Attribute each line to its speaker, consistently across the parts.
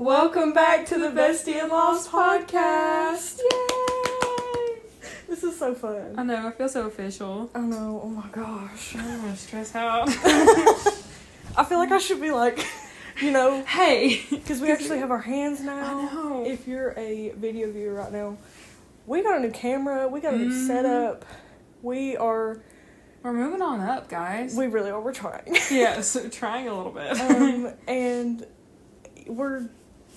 Speaker 1: Welcome back to the Bestie-in-Laws podcast. Yay! This is so fun.
Speaker 2: I know, I feel so official.
Speaker 1: I know, oh my gosh.
Speaker 2: I'm gonna stress out.
Speaker 1: I feel like I should be like,
Speaker 2: hey!
Speaker 1: Because we actually have our hands now.
Speaker 2: I know.
Speaker 1: If you're a video viewer right now, we got a new camera, we got a new setup. We're
Speaker 2: moving on up, guys.
Speaker 1: We really are, we're trying.
Speaker 2: Yes, trying a little bit.
Speaker 1: And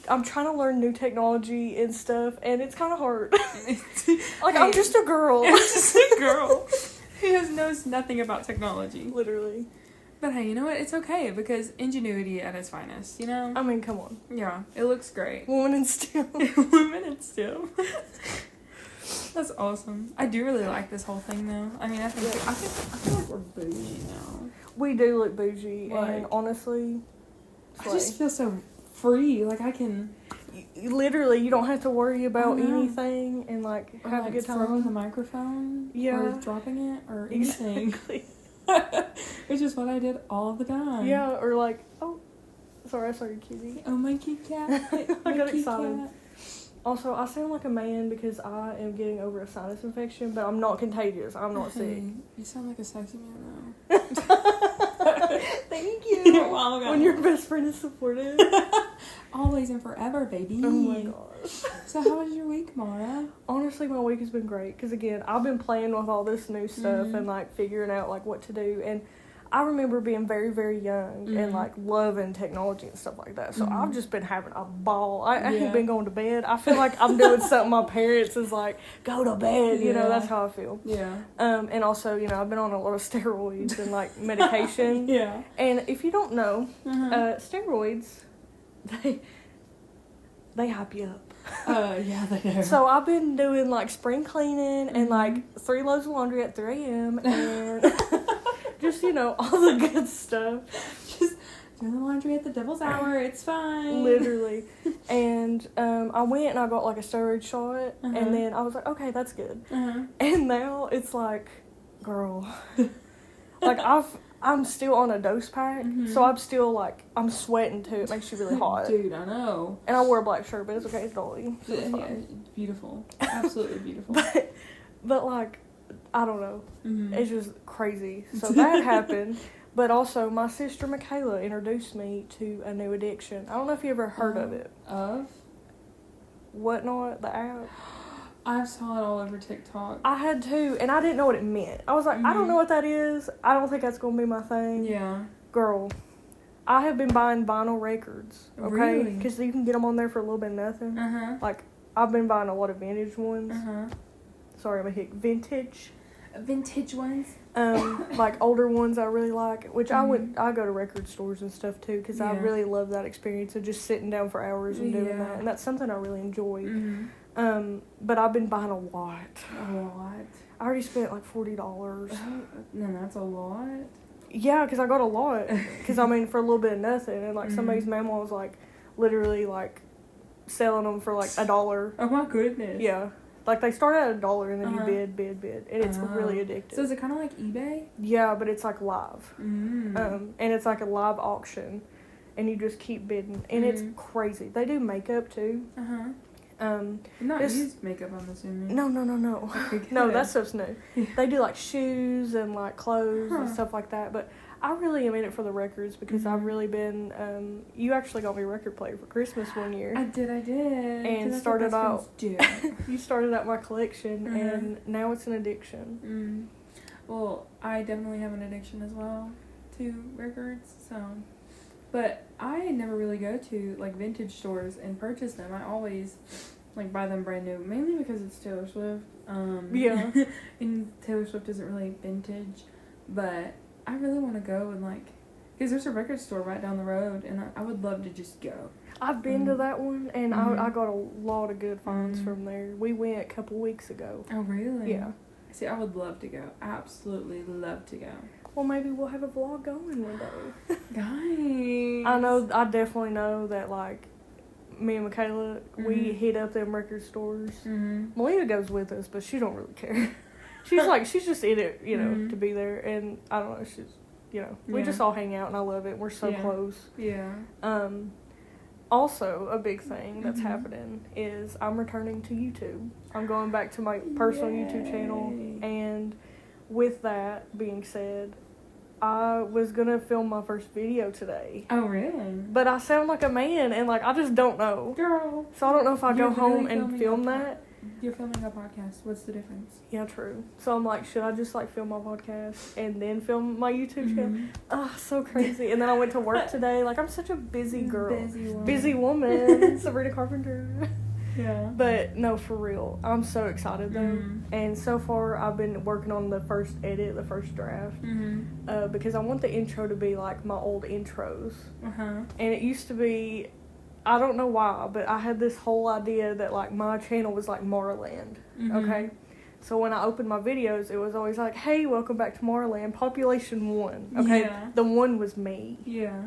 Speaker 1: I'm trying to learn new technology and stuff, and it's kind of hard. Like, I'm just a girl.
Speaker 2: I'm just a girl who knows nothing about technology.
Speaker 1: Literally.
Speaker 2: But hey, you know what? It's okay, because ingenuity at its finest, you know?
Speaker 1: I mean, come on.
Speaker 2: Yeah, it looks great.
Speaker 1: Woman and still.
Speaker 2: Women and still. That's awesome. I do really like this whole thing, though. I mean, I feel like we're bougie now.
Speaker 1: We do look bougie,
Speaker 2: Like,
Speaker 1: and honestly,
Speaker 2: I just feel so free. Like, I can...
Speaker 1: Literally, you don't have to worry about
Speaker 2: I know.
Speaker 1: anything and, have a good time.
Speaker 2: Throwing the microphone.
Speaker 1: Yeah.
Speaker 2: Or dropping it, or anything.
Speaker 1: Exactly.
Speaker 2: Which is what I did all the time.
Speaker 1: Yeah, or oh, sorry, I saw your kitty.
Speaker 2: Oh, my kitty cat.
Speaker 1: I got excited. Also, I sound like a man because I am getting over a sinus infection, but I'm not contagious. I'm not sick.
Speaker 2: You sound like a sexy man, though.
Speaker 1: Thank you.
Speaker 2: Wow,
Speaker 1: when your best friend is supportive.
Speaker 2: Always and forever, baby.
Speaker 1: Oh my gosh.
Speaker 2: So how was your week, Mara?
Speaker 1: Honestly, my week has been great because, again, I've been playing with all this new stuff and, figuring out, what to do. And I remember being very, very young and, loving technology and stuff like that. So I've just been having a ball. I ain't been going to bed. I feel like I'm doing something my parents is like, go to bed. You know, that's how I feel.
Speaker 2: Yeah.
Speaker 1: And also, I've been on a lot of steroids and, medication.
Speaker 2: Yeah.
Speaker 1: And if you don't know, steroids, they hype you up.
Speaker 2: Yeah, they do.
Speaker 1: So I've been doing, spring cleaning and, 3 loads of laundry at 3 a.m. and... Just, all the good stuff.
Speaker 2: Just do the laundry at the devil's hour. It's fine.
Speaker 1: Literally. And I went and I got, a steroid shot. And then I was like, okay, that's good. And now it's girl. I'm still on a dose pack. So I'm still, I'm sweating, too. It makes you really hot.
Speaker 2: Dude, I know.
Speaker 1: And I wore a black shirt, but it's okay. It's dolly.
Speaker 2: Yeah, beautiful. Absolutely beautiful.
Speaker 1: But I don't know. It's just crazy. So that happened. But also, my sister Kayla introduced me to a new addiction. I don't know if you ever heard of it.
Speaker 2: Of?
Speaker 1: Whatnot, the app.
Speaker 2: I saw it all over TikTok.
Speaker 1: I had to, and I didn't know what it meant. I was like, I don't know what that is. I don't think that's going to be my thing.
Speaker 2: Yeah.
Speaker 1: Girl, I have been buying vinyl records. Okay?
Speaker 2: Really?
Speaker 1: Because you can get them on there for a little bit of nothing. I've been buying a lot of vintage ones. Sorry, I'm a hick. Vintage
Speaker 2: ones.
Speaker 1: Older ones I really like, which I go to record stores and stuff too, because I really love that experience of just sitting down for hours and doing that, and that's something I really enjoy. But I've been buying a lot. I already spent $40.
Speaker 2: No, that's a lot.
Speaker 1: Yeah, because I got a lot. Because for a little bit of nothing, and somebody's mama was literally selling them for $1.
Speaker 2: Oh my goodness.
Speaker 1: Yeah. They start at $1 and then you bid. And it's really addictive.
Speaker 2: So is it kind of like eBay?
Speaker 1: Yeah, but it's live. And it's a live auction. And you just keep bidding. And it's crazy. They do makeup too.
Speaker 2: Not used makeup, I'm assuming.
Speaker 1: No.
Speaker 2: Okay,
Speaker 1: No, that stuff's new. They do shoes and clothes and stuff like that. But I really am in it for the records because I've really been. You actually got me a record player for Christmas one year.
Speaker 2: I did.
Speaker 1: And started out. You started out my collection, and now it's an addiction.
Speaker 2: Well, I definitely have an addiction as well to records. But I never really go to vintage stores and purchase them. I always buy them brand new, mainly because it's Taylor Swift.
Speaker 1: Yeah.
Speaker 2: And Taylor Swift isn't really vintage, but I really want to go and because there's a record store right down the road, and I would love to just go.
Speaker 1: I've been to that one, and I got a lot of good finds from there. We went a couple weeks ago.
Speaker 2: Oh, really?
Speaker 1: Yeah.
Speaker 2: See, I would love to go. Absolutely love to go.
Speaker 1: Well, maybe we'll have a vlog going one day.
Speaker 2: Guys.
Speaker 1: I definitely know that, me and Kayla, we hit up them record stores. Melina goes with us, but she don't really care. She's just in it, to be there. And I don't know, we just all hang out, and I love it. We're so close.
Speaker 2: Yeah.
Speaker 1: Also, a big thing that's
Speaker 2: Mm-hmm.
Speaker 1: happening is I'm returning to YouTube. I'm going back to my personal
Speaker 2: Yay.
Speaker 1: YouTube channel, and with that being said, I was gonna film my first video today.
Speaker 2: Oh, really?
Speaker 1: But I sound like a man, and like I just don't know.
Speaker 2: Girl.
Speaker 1: So I don't know if I go
Speaker 2: You're
Speaker 1: home
Speaker 2: literally
Speaker 1: and film
Speaker 2: filming
Speaker 1: that.
Speaker 2: You're filming a podcast. What's the difference?
Speaker 1: Yeah, true. So I'm like, should I just like film my podcast and then film my YouTube channel?
Speaker 2: Mm-hmm.
Speaker 1: Ah, so crazy. And then I went to work today. Like I'm such a busy girl.
Speaker 2: Busy woman.
Speaker 1: Sabrina Carpenter.
Speaker 2: Yeah.
Speaker 1: But no, for real. I'm so excited though.
Speaker 2: Mm-hmm.
Speaker 1: And so far I've been working on the first edit, the first draft.
Speaker 2: Mm-hmm.
Speaker 1: Because I want the intro to be like my old intros.
Speaker 2: Uh-huh.
Speaker 1: And it used to be, I don't know why, but I had this whole idea that like my channel was like Moraland.
Speaker 2: Mm-hmm.
Speaker 1: Okay? So when I opened my videos, it was always like, hey, welcome back to Moraland, population 1. Okay?
Speaker 2: Yeah.
Speaker 1: The 1 was me.
Speaker 2: Yeah.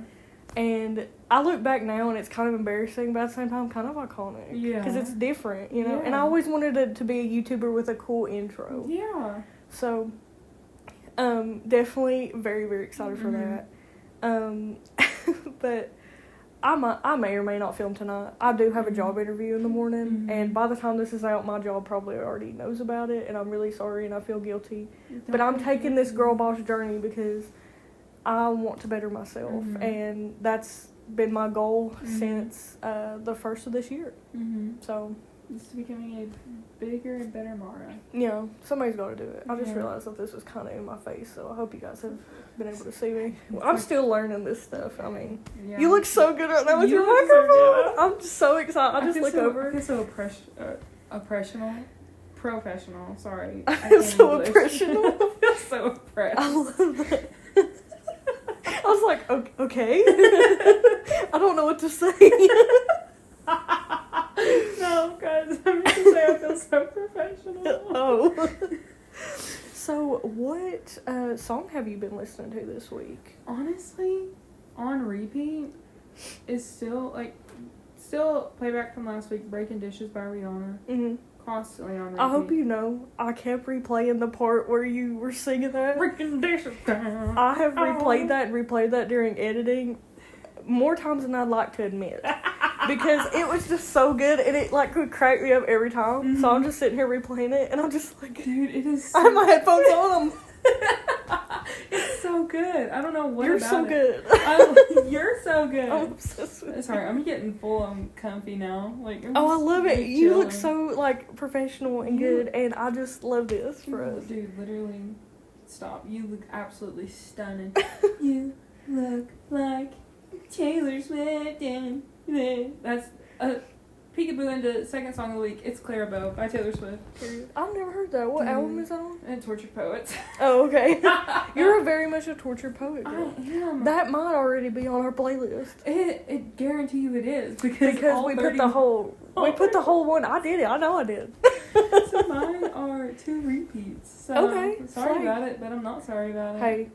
Speaker 1: And I look back now and it's kind of embarrassing, but at the same time, kind of iconic.
Speaker 2: Yeah.
Speaker 1: Because it's different, you know?
Speaker 2: Yeah.
Speaker 1: And I always wanted to be a YouTuber with a cool intro.
Speaker 2: Yeah.
Speaker 1: So, definitely very, very excited for
Speaker 2: Mm-hmm.
Speaker 1: that. But I may or may not film tonight. I do have a job interview in the morning,
Speaker 2: Mm-hmm.
Speaker 1: and by the time this is out, my job probably already knows about it, and I'm really sorry and I feel guilty. But I'm taking this girl boss journey because I want to better myself,
Speaker 2: Mm-hmm.
Speaker 1: and that's been my goal
Speaker 2: Mm-hmm.
Speaker 1: since the first of this year.
Speaker 2: Mm-hmm.
Speaker 1: So,
Speaker 2: It's becoming a bigger and better Mara.
Speaker 1: you know, somebody's got to do it. I just
Speaker 2: Yeah.
Speaker 1: realized that this was kind of in my face, so I hope you guys have been able to see me. I'm still learning this stuff. I mean,
Speaker 2: Yeah.
Speaker 1: you look so good right now with
Speaker 2: You
Speaker 1: your
Speaker 2: look so
Speaker 1: microphone.
Speaker 2: good.
Speaker 1: I'm just so excited. I just
Speaker 2: feel
Speaker 1: look
Speaker 2: so,
Speaker 1: over.
Speaker 2: I feel so professional. Sorry.
Speaker 1: I
Speaker 2: I
Speaker 1: feel
Speaker 2: can't
Speaker 1: so
Speaker 2: English.
Speaker 1: oppressional.
Speaker 2: I feel so oppressed.
Speaker 1: I love that. I was like, okay. I don't know what to say.
Speaker 2: No, guys, I'm just to say I feel so professional.
Speaker 1: Oh. So, what song have you been listening to this week?
Speaker 2: Honestly, on repeat is still playback from last week, Breaking Dishes by Rihanna.
Speaker 1: Mm-hmm.
Speaker 2: Constantly on repeat.
Speaker 1: I hope you know, I kept replaying the part where you were singing that.
Speaker 2: Breaking Dishes.
Speaker 1: I have replayed that during editing more times than I'd like to admit. Because it was just so good, and it like would crack me up every time.
Speaker 2: Mm-hmm.
Speaker 1: So I'm just sitting here replaying it, and I'm just like,
Speaker 2: Dude, it is
Speaker 1: I have my headphones on.
Speaker 2: It's so good. I don't know what
Speaker 1: You're
Speaker 2: about
Speaker 1: so
Speaker 2: it.
Speaker 1: good.
Speaker 2: You're so good.
Speaker 1: I'm obsessed with
Speaker 2: Sorry, I'm getting full on comfy now. Like, I'm
Speaker 1: Oh, I
Speaker 2: just
Speaker 1: love it.
Speaker 2: really
Speaker 1: You look
Speaker 2: chilling.
Speaker 1: so like professional and
Speaker 2: You-
Speaker 1: good, and I just love this for us.
Speaker 2: Dude, literally, stop. You look absolutely stunning. You look like Taylor Swift. And that's a peekaboo into second song of the week. It's Clarabelle by Taylor Swift.
Speaker 1: I've never heard that. What
Speaker 2: Dude.
Speaker 1: album is that on?
Speaker 2: And Tortured Poets.
Speaker 1: Oh, okay. You're very much a tortured poet,
Speaker 2: I
Speaker 1: girl.
Speaker 2: am.
Speaker 1: That might already be on our playlist
Speaker 2: It guarantee you it is because all
Speaker 1: we
Speaker 2: 30
Speaker 1: put the whole one. I did it. I know I did.
Speaker 2: So mine are 2 repeats. So
Speaker 1: Okay,
Speaker 2: I'm sorry
Speaker 1: slay.
Speaker 2: about it, but I'm not sorry about it.
Speaker 1: Hey,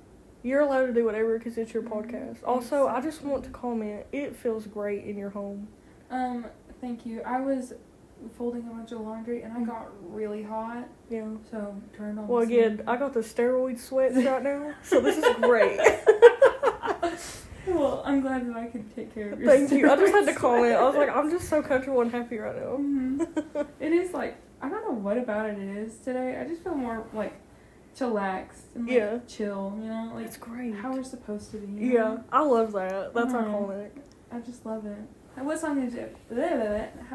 Speaker 1: you're allowed to do whatever because it's your podcast. Also, I just
Speaker 2: Exactly.
Speaker 1: want to comment. It feels great in your home.
Speaker 2: Thank you. I was folding a bunch of laundry and I got really hot,
Speaker 1: Yeah.
Speaker 2: so turned on.
Speaker 1: Well,
Speaker 2: the
Speaker 1: again,
Speaker 2: fan.
Speaker 1: I got the steroid sweats right now, so this is great.
Speaker 2: Well, I'm glad that I could take care of your.
Speaker 1: Thank you. I just had to
Speaker 2: steroids.
Speaker 1: comment. I was like, I'm just so comfortable and happy right now.
Speaker 2: Mhm. It is like I don't know what about it is today. I just feel more like chillaxed and like
Speaker 1: Yeah.
Speaker 2: chill. You know, like
Speaker 1: It's great.
Speaker 2: how we're supposed to be. You
Speaker 1: Yeah,
Speaker 2: know?
Speaker 1: I love that. That's
Speaker 2: Uh-huh.
Speaker 1: iconic.
Speaker 2: I just love it. What song is it?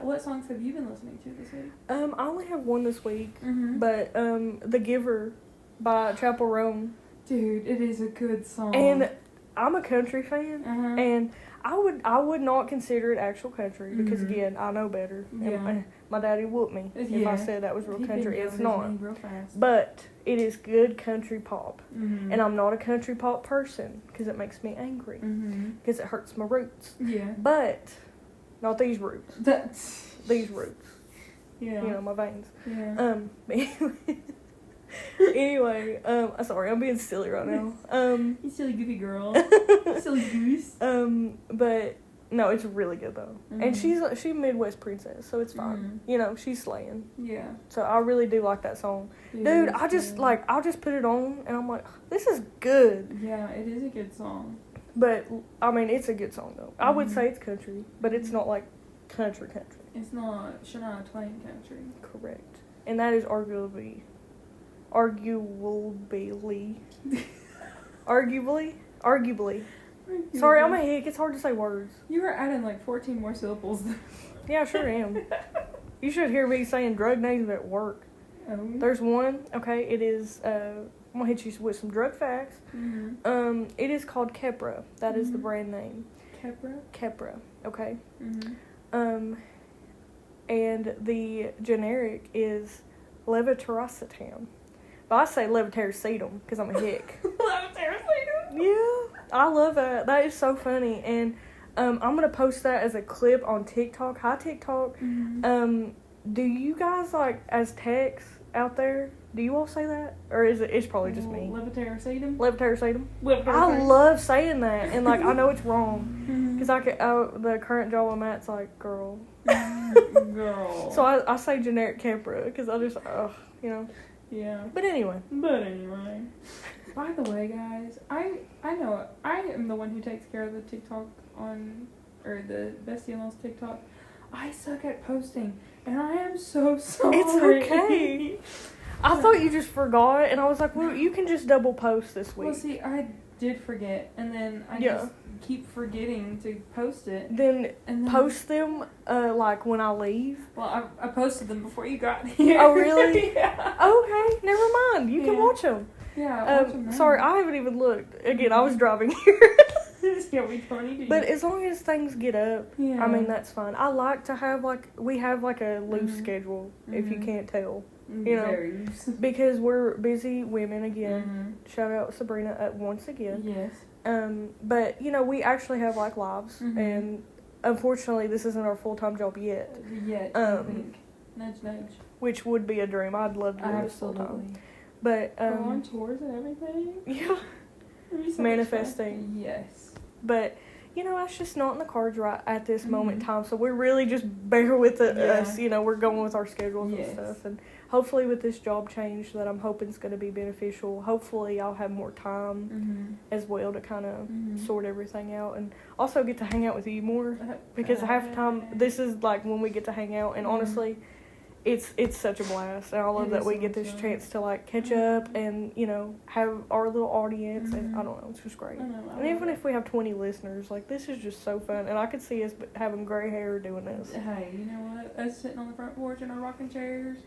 Speaker 2: What songs have you been listening to this week?
Speaker 1: I only have one this week,
Speaker 2: Mm-hmm.
Speaker 1: but The Giver by Chapel Roan.
Speaker 2: Dude, it is a good song.
Speaker 1: And I'm a country fan,
Speaker 2: uh-huh.
Speaker 1: and I would not consider it actual country because
Speaker 2: Mhm.
Speaker 1: again, I know better.
Speaker 2: Yeah.
Speaker 1: And my daddy whooped me if
Speaker 2: Yeah.
Speaker 1: I said that was real
Speaker 2: He
Speaker 1: country.
Speaker 2: been
Speaker 1: It's
Speaker 2: yelling
Speaker 1: not.
Speaker 2: at me real fast.
Speaker 1: But it is good country pop.
Speaker 2: Mm-hmm.
Speaker 1: And I'm not a country pop person because it makes me angry
Speaker 2: Mm-hmm.
Speaker 1: because it hurts my roots.
Speaker 2: Yeah.
Speaker 1: But not these roots.
Speaker 2: That's.
Speaker 1: These roots.
Speaker 2: Yeah.
Speaker 1: You know, my veins.
Speaker 2: Yeah.
Speaker 1: Anyway, sorry, I'm being silly right now.
Speaker 2: You silly goofy girl. Silly goose.
Speaker 1: But no, it's really good though. And
Speaker 2: Mhm.
Speaker 1: she's Midwest princess, so it's fine.
Speaker 2: Mhm.
Speaker 1: You know, she's slaying.
Speaker 2: Yeah.
Speaker 1: So I really do like that song. Dude,
Speaker 2: it's
Speaker 1: I just
Speaker 2: good.
Speaker 1: I'll just put it on and I'm like, this is good.
Speaker 2: Yeah, it is a good song.
Speaker 1: But, I mean, it's a good song, though. I would say it's country, but it's not, like, country.
Speaker 2: It's not Shania Twain country.
Speaker 1: Correct. And that is arguably. Sorry, I'm a hick. It's hard to say words.
Speaker 2: You were adding, like, 14 more syllables.
Speaker 1: Yeah, I sure am. You should hear me saying drug names at work.
Speaker 2: Oh.
Speaker 1: There's one, okay, it is, I'm gonna hit you with some drug facts.
Speaker 2: Mm-hmm.
Speaker 1: It is called Kepra. That is the brand name. Kepra, okay.
Speaker 2: Mm-hmm.
Speaker 1: And the generic is levetiracetam. But I say levetiracetam because I'm a hick.
Speaker 2: Levetiracetam?
Speaker 1: Yeah, I love that. That is so funny. And I'm gonna post that as a clip on TikTok. Hi, TikTok.
Speaker 2: Mm-hmm.
Speaker 1: Do you guys, like, as techs out there, do you all say that? Or is it's probably just me?
Speaker 2: Levetiracetam?
Speaker 1: I love saying that. And, like, I know it's wrong. Because the current job I'm at's like, girl.
Speaker 2: Girl.
Speaker 1: So I say generic Kepra because I just, you know.
Speaker 2: Yeah.
Speaker 1: But anyway.
Speaker 2: By the way, guys, I know I am the one who takes care of the TikTok or the BESTIEINLAWS TikTok. I suck at posting, and I am so sorry.
Speaker 1: It's okay. I thought you just forgot, and I was like, well, you can just double post this week.
Speaker 2: Well, see, I did forget, and then I just keep forgetting to post it.
Speaker 1: Then post them, like, when I leave.
Speaker 2: Well, I posted them before you got here.
Speaker 1: Oh, really?
Speaker 2: Yeah.
Speaker 1: Okay, never mind. You can watch them.
Speaker 2: Yeah, watch them now.
Speaker 1: Sorry, I haven't even looked. Again, I was driving here.
Speaker 2: Yeah, we totally do.
Speaker 1: But as long as things get up, I mean, that's fine. I like to have, like, we have, like, a loose schedule, if you can't tell. You know,
Speaker 2: very loose.
Speaker 1: Because we're busy women again. Shout out Sabrina once again.
Speaker 2: Yes.
Speaker 1: But, you know, we actually have, like, lives. And unfortunately, this isn't our full-time job yet.
Speaker 2: I think. Nudge, nudge.
Speaker 1: Which would be a dream. I'd love to do this full-time. But,
Speaker 2: go on tours and everything.
Speaker 1: Yeah.
Speaker 2: So
Speaker 1: manifesting.
Speaker 2: Yes.
Speaker 1: But, you know, that's just not in the cards right at this moment in time. So we really just bear with us. You know, we're going with our schedules and stuff. And hopefully with this job change that I'm hoping is going to be beneficial, hopefully I'll have more time as well to kind of sort everything out. And also get to hang out with you more. Because half the time, this is like when we get to hang out. And honestly, it's such a blast. And I love that we get this chance to, like, catch up and, you know, have our little audience. And I don't know, it's just great. And even if we have 20 listeners, like, this is just so fun. And I could see us having gray hair doing this.
Speaker 2: Hey, you know what? Us sitting on the front porch in our rocking chairs.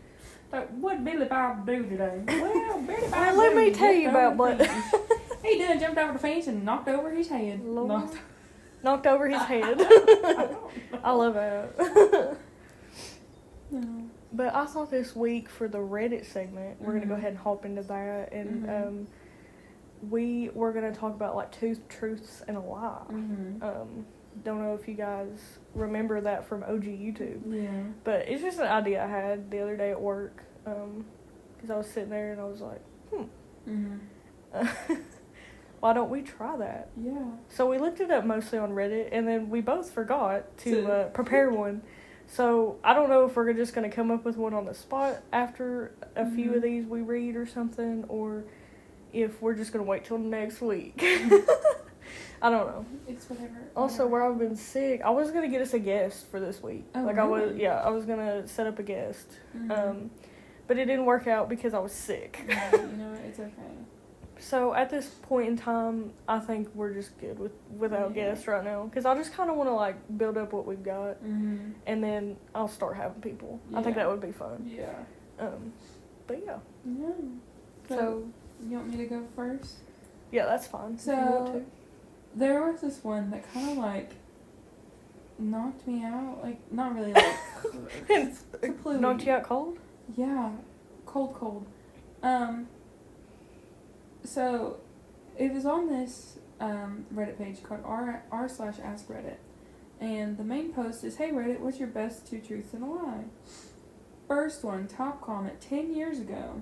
Speaker 2: Like, what Billy Bob do today? Well, Billy Bob
Speaker 1: let me tell you about what
Speaker 2: he done jumped over the fence and knocked over his head.
Speaker 1: Knocked over his head. I love that. But I thought this week for the Reddit segment, we're going to go ahead and hop into that. And we were going to talk about, like, 2 truths and a lie. Don't know if you guys remember that from OG YouTube.
Speaker 2: Yeah.
Speaker 1: But it's just an idea I had the other day at work. Because I was sitting there and I was like, why don't we try that?
Speaker 2: Yeah.
Speaker 1: So we looked it up mostly on Reddit, and then we both forgot to prepare one. So I don't know if we're just going to come up with one on the spot after a few of these we read or something, or if we're just going to wait till next week. I don't know.
Speaker 2: It's whatever.
Speaker 1: Also, where I've been sick, I was going to get us a guest for this week.
Speaker 2: Oh,
Speaker 1: like,
Speaker 2: really?
Speaker 1: I was going to set up a guest. But it didn't work out because I was sick.
Speaker 2: Yeah, you know, it's okay.
Speaker 1: So at this point in time, I think we're just good without guests right now. Because I just kind of want to, like, build up what we've got. And then I'll start having people. Yeah. I think that would be fun.
Speaker 2: Yeah.
Speaker 1: But yeah.
Speaker 2: Yeah. So you want me to go first?
Speaker 1: Yeah, that's fine.
Speaker 2: So,
Speaker 1: if you want to.
Speaker 2: There was this one that kind of, like, knocked me out. Like, not really, like, completely.
Speaker 1: Knocked you out cold?
Speaker 2: Yeah. Cold. So, it was on this Reddit page called r/askreddit. And the main post is, hey Reddit, what's your best 2 truths and a lie? First one, top comment, 10 years ago,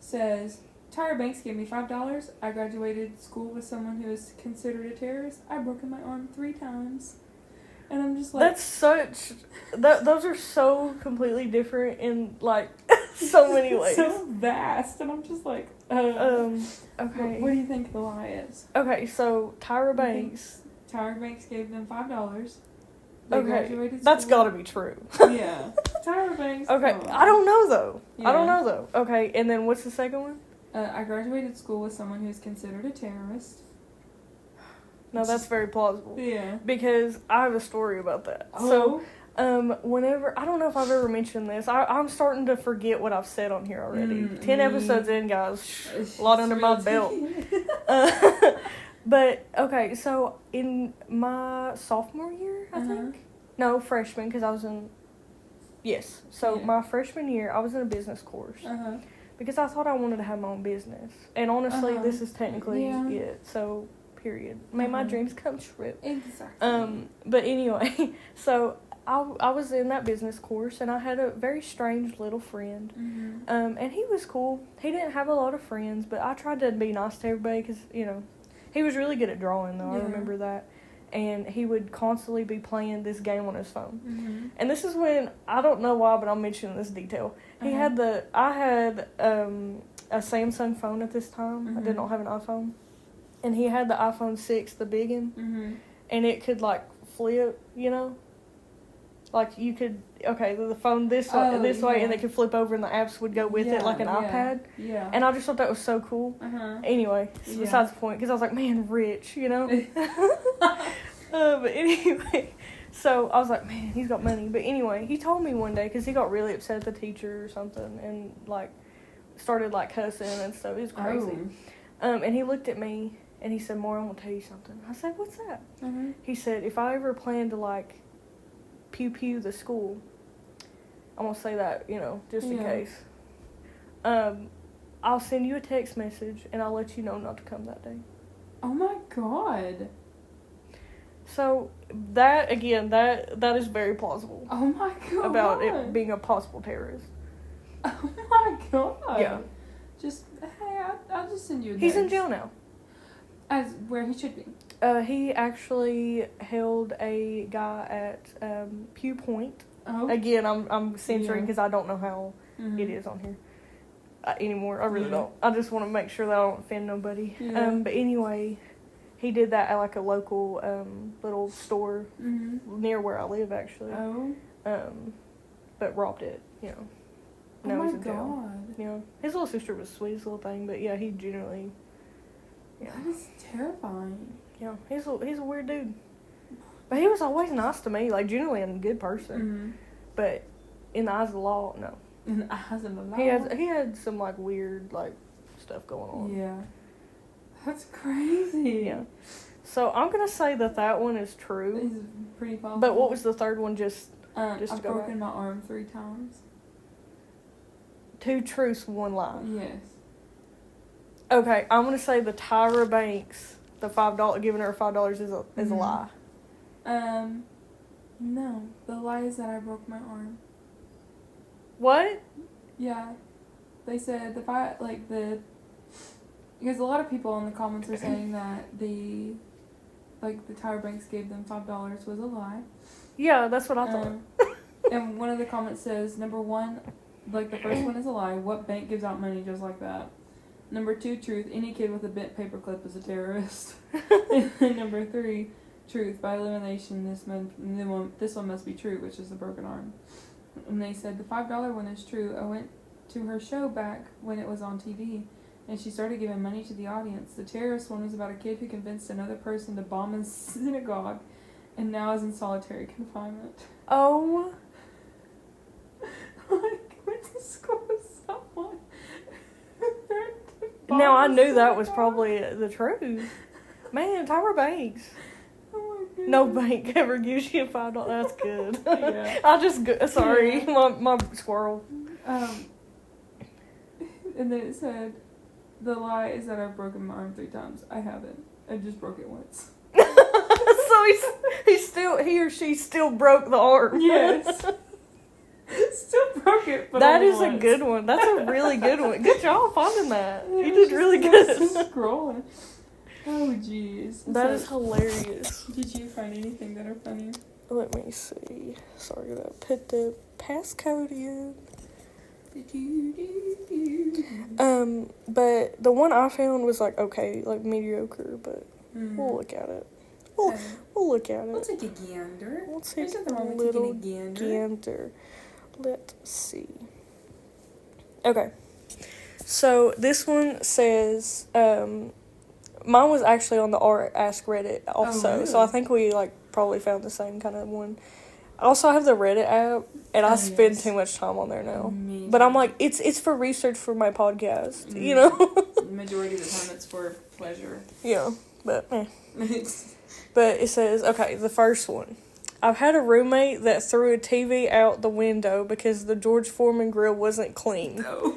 Speaker 2: says, Tyra Banks gave me $5. I graduated school with someone who is considered a terrorist. I've broken my arm 3 times. And I'm just like...
Speaker 1: That's such... those are so completely different in, like, so many ways.
Speaker 2: So vast, and I'm just like,
Speaker 1: okay.
Speaker 2: What do you think the lie is?
Speaker 1: Okay, so Tyra Banks.
Speaker 2: Tyra Banks gave them $5.
Speaker 1: Okay, that's gotta be true.
Speaker 2: Yeah. Tyra Banks.
Speaker 1: Okay, I don't know though.
Speaker 2: Yeah.
Speaker 1: I don't know though. Okay, and then what's the second one?
Speaker 2: I graduated school with someone who's considered a terrorist.
Speaker 1: No, that's very plausible.
Speaker 2: Yeah.
Speaker 1: Because I have a story about that.
Speaker 2: Oh.
Speaker 1: So, whenever, I don't know if I've ever mentioned this. I'm starting to forget what I've said on here already. 10 episodes in, guys. A lot under my belt. But, okay, so in my sophomore year, I think? No, freshman, because I was in... Yes. So, my freshman year, I was in a business course. Because I thought I wanted to have my own business. And honestly, this is technically it. So, period. May my dreams come true.
Speaker 2: Exactly.
Speaker 1: But anyway, so... I was in that business course, and I had a very strange little friend. And he was cool. He didn't have a lot of friends, but I tried to be nice to everybody because, you know, he was really good at drawing, though. I remember that. And he would constantly be playing this game on his phone. And this is when, I don't know why, but I'm mentioning this detail. I had a Samsung phone at this time. I did not have an iPhone. And he had the iPhone 6, the big one. And it could, like, flip, you know? Like, you could, the phone this way, and it could flip over, and the apps would go with it, like an iPad.
Speaker 2: Yeah.
Speaker 1: And I just thought that was so cool. Anyway, besides the point, because I was like, man, rich, you know? But anyway, so I was like, man, he's got money. But anyway, he told me one day, because he got really upset at the teacher or something, and, like, started, like, cussing and stuff. It was crazy. And he looked at me, and he said, Maura, I'm going to tell you something. I said, what's that? He said, if I ever plan to, like, pew the school, I'm gonna say that, you know, just in case. I'll send you a text message and I'll let you know not to come that day.
Speaker 2: Oh my god.
Speaker 1: So that again, that is very plausible.
Speaker 2: Oh my god.
Speaker 1: About it being a possible terrorist.
Speaker 2: Oh my god.
Speaker 1: Yeah.
Speaker 2: Just hey, I'll just send you a text.
Speaker 1: He's in jail now.
Speaker 2: As where he should be.
Speaker 1: He actually held a guy at Pew Point.
Speaker 2: Oh.
Speaker 1: Again, I'm censoring because I don't know how it is on here anymore. I really don't. I just want to make sure that I don't offend nobody. But anyway, he did that at like a local little store near where I live, actually.
Speaker 2: Oh.
Speaker 1: But robbed it, you know.
Speaker 2: Oh
Speaker 1: Now
Speaker 2: my
Speaker 1: he's in jail.
Speaker 2: god.
Speaker 1: Yeah. His little sister was the sweetest little thing, but yeah, he generally. Yeah.
Speaker 2: That is terrifying.
Speaker 1: Yeah, he's a weird dude. But he was always nice to me, like, genuinely a good person. But in the eyes of the law, no.
Speaker 2: In the eyes of the law?
Speaker 1: He had some, like, weird, like, stuff going on.
Speaker 2: Yeah. That's crazy.
Speaker 1: Yeah. So I'm going to say that one is true.
Speaker 2: It's pretty possible.
Speaker 1: But what was the third one, just
Speaker 2: I've broken my arm 3 times.
Speaker 1: 2 truths, 1 lie.
Speaker 2: Yes.
Speaker 1: Okay, I'm going to say the Tyra Banks, the $5, giving her $5 is a lie.
Speaker 2: No. The lie is that I broke my arm.
Speaker 1: What?
Speaker 2: Yeah. They said because a lot of people in the comments are saying that the Tyra Banks gave them $5 was a lie.
Speaker 1: Yeah, that's what I thought.
Speaker 2: And one of the comments says, number 1, like the first one is a lie. What bank gives out money just like that? Number 2, truth. Any kid with a bent paperclip is a terrorist. And number 3, truth. By elimination, this one must be true, which is the broken arm. And they said the $5 one is true. I went to her show back when it was on TV, and she started giving money to the audience. The terrorist one was about a kid who convinced another person to bomb a synagogue, and now is in solitary confinement.
Speaker 1: Oh.
Speaker 2: Like, went to school with someone.
Speaker 1: Now I knew that was probably the truth. Man, Tyra Banks.
Speaker 2: Oh my goodness.
Speaker 1: No bank ever gives you $5. That's good.
Speaker 2: Yeah.
Speaker 1: I just sorry, my squirrel.
Speaker 2: And then it said, the lie is that I've broken my arm 3 times. I haven't. I just broke it once.
Speaker 1: So he or she still broke the arm.
Speaker 2: Yes. Still broke it, but
Speaker 1: that is
Speaker 2: once.
Speaker 1: A good one. That's a really good one. Good job finding that.
Speaker 2: Yeah,
Speaker 1: You did really good.
Speaker 2: Scrolling. Oh, jeez.
Speaker 1: That is hilarious.
Speaker 2: Did you find anything that are funny?
Speaker 1: Let me see. Sorry, I put the passcode in. But the one I found was like okay, like mediocre, but we'll look at it. We'll look at it.
Speaker 2: We'll take a gander.
Speaker 1: We'll take
Speaker 2: There's nothing
Speaker 1: a
Speaker 2: wrong with
Speaker 1: little
Speaker 2: taking a
Speaker 1: gander. Let's see. Okay. So this one says, mine was actually on the Ask Reddit also.
Speaker 2: Oh, really?
Speaker 1: So I think we like probably found the same kind of one. I also have the Reddit app, and I spend too much time on there now.
Speaker 2: Amazing.
Speaker 1: But I'm like, it's for research for my podcast, you know?
Speaker 2: The majority of the time it's for pleasure.
Speaker 1: Yeah, but But it says, okay, the first one. I've had a roommate that threw a TV out the window because the George Foreman grill wasn't clean.
Speaker 2: No.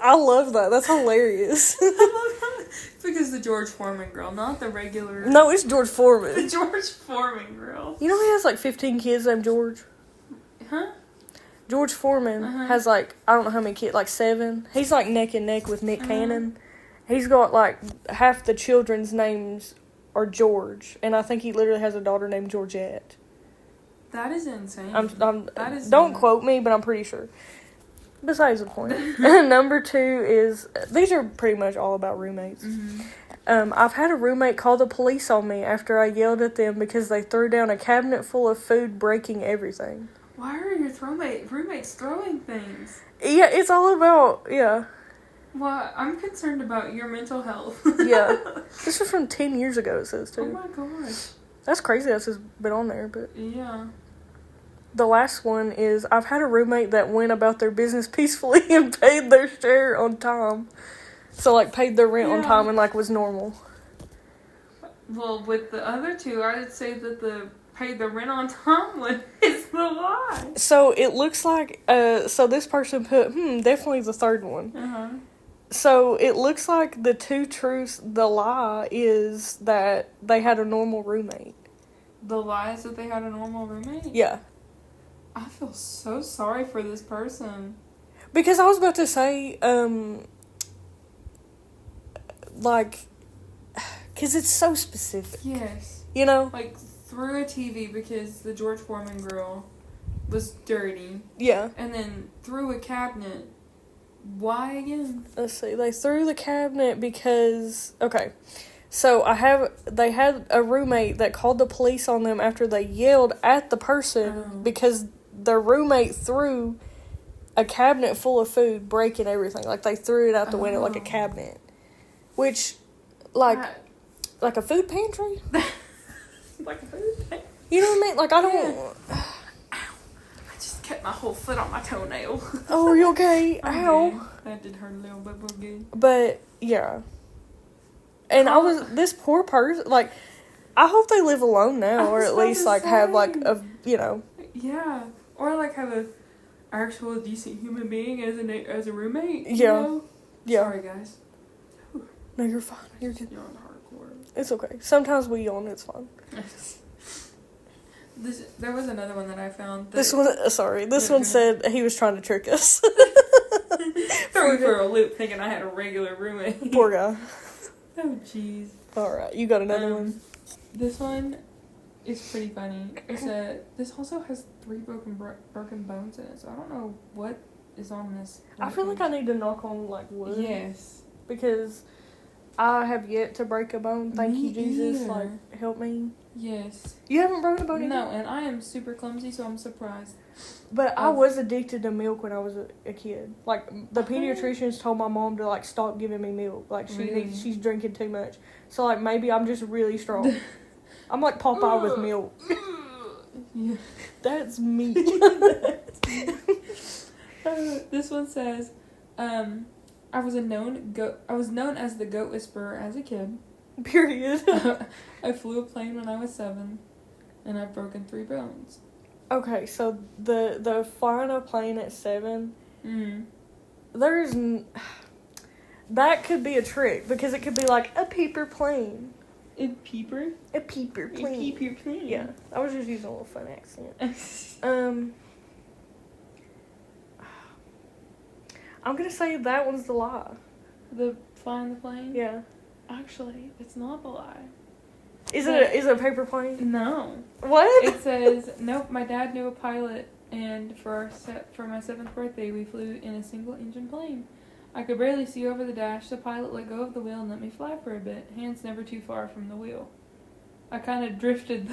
Speaker 1: I love that. That's hilarious.
Speaker 2: I love that. It's because the George Foreman grill, not the regular.
Speaker 1: No, it's George Foreman.
Speaker 2: The George Foreman grill.
Speaker 1: You know he has like 15 kids named George?
Speaker 2: Huh?
Speaker 1: George Foreman has like, I don't know how many kids, like 7. He's like neck and neck with Nick Cannon. He's got like half the children's names are George, and I think he literally has a daughter named Georgette.
Speaker 2: That is insane.
Speaker 1: That is don't quote me, but I'm pretty sure. Besides the point. Number 2 is, these are pretty much all about roommates. I've had a roommate call the police on me after I yelled at them because they threw down a cabinet full of food, breaking everything.
Speaker 2: Why are your roommates throwing things?
Speaker 1: Yeah, it's all about, yeah.
Speaker 2: Well, I'm concerned about your mental health.
Speaker 1: Yeah. This was from 10 years ago, it says, too.
Speaker 2: Oh my gosh.
Speaker 1: That's crazy that's just been on there, but...
Speaker 2: Yeah.
Speaker 1: The last one is, I've had a roommate that went about their business peacefully and paid their share on time. So, like, paid their rent on time and, like, was normal.
Speaker 2: Well, with the other two, I would say that the paid the rent on time one is the lie.
Speaker 1: So, it looks like, so this person put, definitely the third one. So, it looks like the two truths, the lie is that they had a normal roommate.
Speaker 2: The lie is that they had a normal roommate?
Speaker 1: Yeah.
Speaker 2: I feel so sorry for this person.
Speaker 1: Because I was about to say, like, because it's so specific.
Speaker 2: Yes.
Speaker 1: You know?
Speaker 2: Like, threw a TV because the George Foreman grill was dirty.
Speaker 1: Yeah.
Speaker 2: And then threw a cabinet. Why again?
Speaker 1: Let's see. They threw the cabinet because... Okay. So, they had a roommate that called the police on them after they yelled at the person because their roommate threw a cabinet full of food, breaking everything. Like, they threw it out the window like a cabinet. Which, like a food pantry?
Speaker 2: Like a food pantry?
Speaker 1: You know what I mean? Like, I don't...
Speaker 2: Ow. I just kept my whole foot on my toenail.
Speaker 1: Oh, are you okay? Ow.
Speaker 2: That did hurt a little bit, but good.
Speaker 1: But, yeah. And this poor person, like, I hope they live alone now, or at least, like, have, like, a, you know.
Speaker 2: Yeah. Or, like, have a actual decent human being as a roommate.
Speaker 1: Yeah.
Speaker 2: You know?
Speaker 1: Yeah.
Speaker 2: Sorry, guys.
Speaker 1: No, you're fine. You're good.
Speaker 2: You're on hardcore.
Speaker 1: It's okay. Sometimes we yawn, it's fine.
Speaker 2: There was another one that I found.
Speaker 1: This one said he was trying to trick us.
Speaker 2: Threw me for a loop thinking I had a regular roommate.
Speaker 1: Poor guy.
Speaker 2: Oh, jeez.
Speaker 1: Alright, you got another one?
Speaker 2: This one is pretty funny. This also has 3 broken bones in it, so I don't know what is on this.
Speaker 1: I feel like I need to knock on, like, wood.
Speaker 2: Yes.
Speaker 1: Because I have yet to break a bone. Thank you, Jesus.
Speaker 2: Either.
Speaker 1: Like, help me.
Speaker 2: Yes.
Speaker 1: You haven't broken a bone either?
Speaker 2: No, and I am super clumsy, so I'm surprised.
Speaker 1: But I was addicted to milk when I was a kid. Like, the pediatricians told my mom to, like, stop giving me milk. Like, she's drinking too much. So, like, maybe I'm just really strong. I'm like Popeye with milk.
Speaker 2: Yeah.
Speaker 1: That's me.
Speaker 2: This one says, I was known as the goat whisperer as a kid.
Speaker 1: Period.
Speaker 2: I flew a plane when I was 7, and I've broken 3 bones.
Speaker 1: Okay, so the flying a plane at 7, that could be a trick, because it could be like a peeper plane.
Speaker 2: A peeper?
Speaker 1: A peeper plane.
Speaker 2: A peeper plane.
Speaker 1: Yeah, I was just using a little fun accent. I'm gonna say that one's the lie.
Speaker 2: The flying the plane?
Speaker 1: Yeah.
Speaker 2: Actually, it's not the lie.
Speaker 1: Is it a paper plane?
Speaker 2: No.
Speaker 1: What?
Speaker 2: It says, nope, my dad knew a pilot and for my 7th birthday, we flew in a single-engine plane. I could barely see over the dash. The pilot let go of the wheel and let me fly for a bit, hands never too far from the wheel. I kind of drifted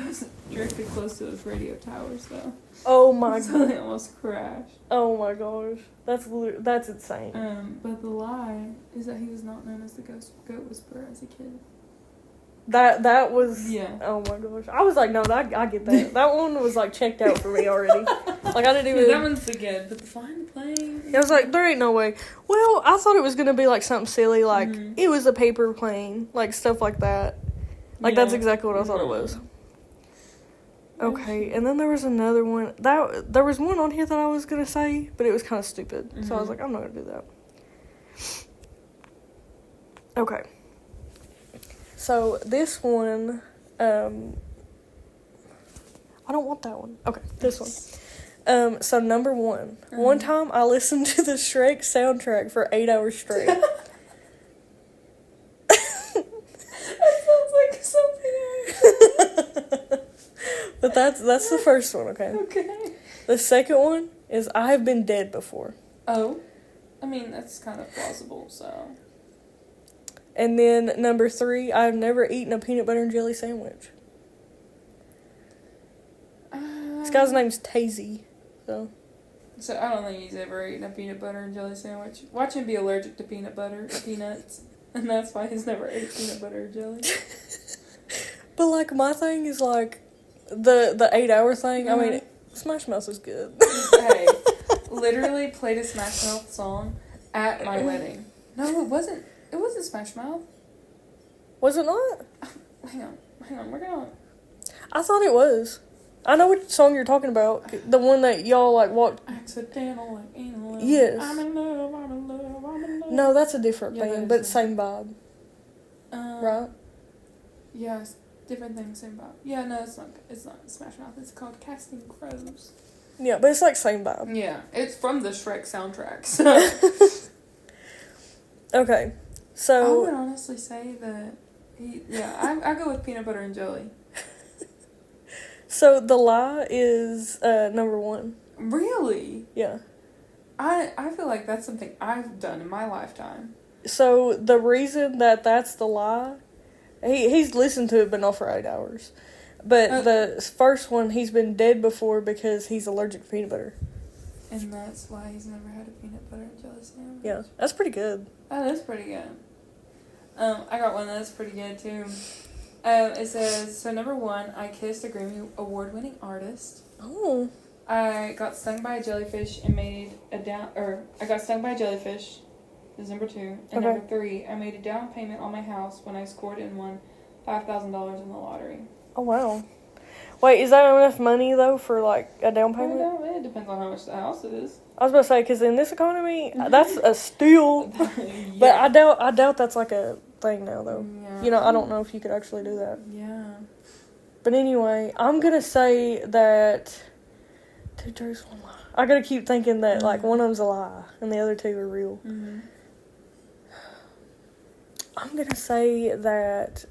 Speaker 2: close to those radio towers, though.
Speaker 1: Oh my
Speaker 2: So
Speaker 1: god.
Speaker 2: they almost crashed.
Speaker 1: Oh my gosh. That's insane.
Speaker 2: But the lie is that he was not known as the goat whisperer as a kid.
Speaker 1: That was...
Speaker 2: Yeah.
Speaker 1: Oh my gosh. I was like, no, I get that. That one was like checked out for me already. Like I didn't even...
Speaker 2: That one's the good, but the flying the plane...
Speaker 1: I was like, there ain't no way. Well, I thought it was going to be like something silly, like it was a paper plane, like stuff like that. Like that's exactly what I thought it was. Okay, and then there was another one. There was one on here that I was going to say, but it was kind of stupid. So I was like, I'm not going to do that. Okay. So this one, I don't want that one. Okay, this one. So number one. One time I listened to the Shrek soundtrack for 8 hours straight.
Speaker 2: That sounds like something.
Speaker 1: But that's the first one, okay?
Speaker 2: Okay.
Speaker 1: The second one is I have been dead before.
Speaker 2: Oh. I mean, that's kind of plausible, so...
Speaker 1: And then number 3, I've never eaten a peanut butter and jelly sandwich. This guy's name's Tazy. So
Speaker 2: I don't think he's ever eaten a peanut butter and jelly sandwich. Watch him be allergic to peanuts, and that's why he's never ate peanut butter or jelly.
Speaker 1: But like my thing is like the 8 hour thing. I mean, Smash Mouth is good.
Speaker 2: Hey, literally played a Smash Mouth song at my wedding. No, it wasn't. It wasn't Smash Mouth.
Speaker 1: Was it not?
Speaker 2: Hang on, we're gonna...
Speaker 1: I thought it was. I know which song you're talking about. The one that y'all like walked.
Speaker 2: Accidental, like anal.
Speaker 1: Yes.
Speaker 2: I'm in love, I'm in love, I'm in love.
Speaker 1: No, that's a different
Speaker 2: Yeah,
Speaker 1: band,
Speaker 2: that
Speaker 1: but
Speaker 2: is
Speaker 1: same vibe, right?
Speaker 2: Yeah, it's different thing, same vibe. Yeah, no, it's not Smash Mouth. It's called Casting Crows.
Speaker 1: Yeah, but it's like same vibe.
Speaker 2: Yeah, it's from the Shrek soundtrack. So.
Speaker 1: Okay, so
Speaker 2: I would honestly say that I go with peanut butter and jelly.
Speaker 1: So the lie is number 1.
Speaker 2: Really?
Speaker 1: Yeah.
Speaker 2: I feel like that's something I've done in my lifetime.
Speaker 1: So the reason that's the lie, he's listened to it but not for 8 hours. But the first one, he's been dead before because he's allergic to peanut butter.
Speaker 2: And that's why he's never had a peanut butter and jelly sandwich.
Speaker 1: Yeah, that's pretty good.
Speaker 2: That is pretty good. I got one that's pretty good too. It says, so number 1, I kissed a Grammy award-winning artist.
Speaker 1: Oh.
Speaker 2: I got stung by a jellyfish and made I got stung by a jellyfish. Is number 2. And
Speaker 1: Okay.
Speaker 2: number 3, I made a down payment on my house when I scored and won $5,000 in the lottery.
Speaker 1: Oh, wow. Wait, is that enough money, though, for, like, a down payment?
Speaker 2: It depends on how much the house is.
Speaker 1: I was about to say, because in this economy, that's a steal.
Speaker 2: Yeah.
Speaker 1: But I doubt that's, like, a thing now, though.
Speaker 2: Yeah.
Speaker 1: You know, I don't know if you could actually do that.
Speaker 2: Yeah.
Speaker 1: But anyway, I'm going to say that 2 truths, 1 lie. I got to keep thinking that, like, one of them's a lie, and the other 2 are real.
Speaker 2: Mm-hmm.
Speaker 1: I'm going to say that...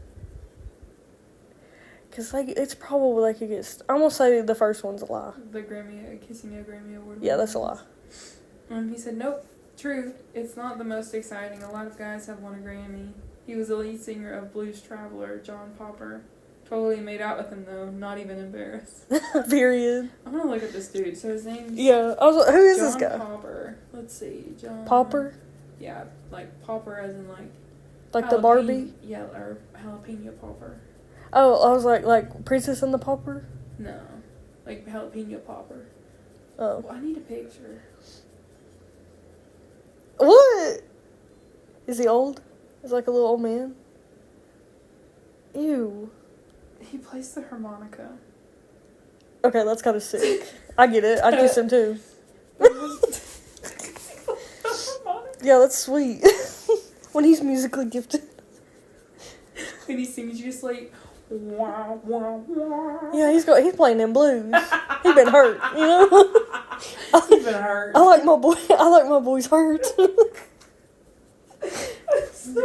Speaker 1: Because, like, it's probably, like, it gets... I'm going to say the first one's a lie.
Speaker 2: The kissing a Grammy award.
Speaker 1: Yeah, that's a lie.
Speaker 2: He said, nope, true. It's not the most exciting. A lot of guys have won a Grammy. He was the lead singer of Blues Traveler, John Popper. Totally made out with him, though. Not even embarrassed.
Speaker 1: Period.
Speaker 2: I'm going to look at this dude. So his name's...
Speaker 1: Yeah. I was like, who is
Speaker 2: John
Speaker 1: this guy?
Speaker 2: Popper. Let's see. John...
Speaker 1: Popper?
Speaker 2: Yeah, like Popper as in, like...
Speaker 1: Like the Barbie?
Speaker 2: Yeah, or jalapeno popper.
Speaker 1: Oh, I was like Princess and the Popper?
Speaker 2: No. Like jalapeno popper.
Speaker 1: Oh.
Speaker 2: Well, I need a picture.
Speaker 1: What? Is he old? He's like a little old man? Ew.
Speaker 2: He plays the harmonica.
Speaker 1: Okay, that's kind of sick. I get it. I'd kiss him too. Yeah, that's sweet. When he's musically gifted.
Speaker 2: When he sings just like wow wow wow.
Speaker 1: Yeah, he's playing them blues. He been hurt, you know?
Speaker 2: He's been hurt.
Speaker 1: I like my boys hurt.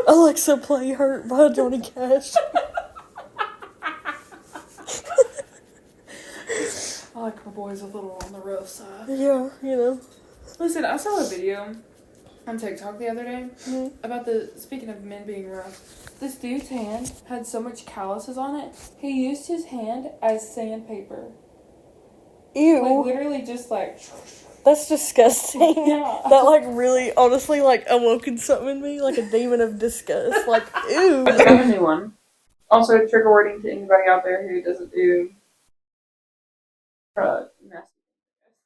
Speaker 1: Alexa, play Hurt by Johnny Cash.
Speaker 2: I like our boy's a little on the rough side.
Speaker 1: Yeah, you know.
Speaker 2: Listen, I saw a video on TikTok the other day about speaking of men being rough. This dude's hand had so much calluses on it, he used his hand as sandpaper.
Speaker 1: Ew.
Speaker 2: Like, literally just like...
Speaker 1: That's disgusting.
Speaker 2: Yeah.
Speaker 1: That, like, really, honestly, like, awoken something in me, like a demon of disgust. Like, ew.
Speaker 2: I got a new one. Also, trigger warning to anybody out there who doesn't do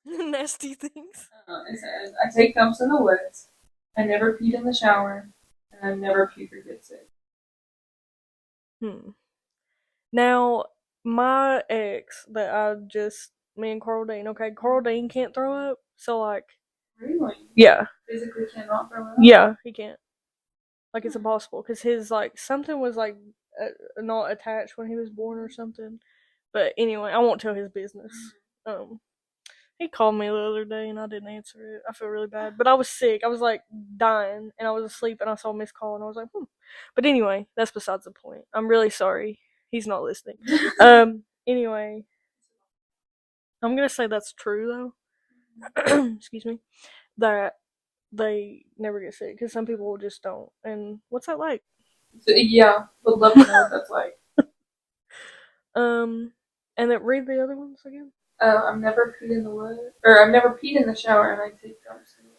Speaker 1: Nasty things.
Speaker 2: It says, I take dumps in the woods, I never peed in the shower, and I never puke or get sick.
Speaker 1: Now, my ex me and Carl Dean, okay, Carl Dean can't throw up, so, like...
Speaker 2: Really?
Speaker 1: Yeah.
Speaker 2: Physically cannot throw up?
Speaker 1: Yeah, he can't. Like, it's impossible, because his, like, something was, like, not attached when he was born or something. But anyway, I won't tell his business. He called me the other day and I didn't answer it. I feel really bad. But I was sick. I was like dying and I was asleep and I saw a missed call and I was like, But anyway, that's besides the point. I'm really sorry. He's not listening. Anyway, I'm going to say that's true though. Excuse me. That they never get sick because some people just don't. And what's that like?
Speaker 2: Yeah, would love to know what that's like.
Speaker 1: And then read the other ones again.
Speaker 2: I've never peed in the wood, or I've never peed in the shower, and I take dumps in the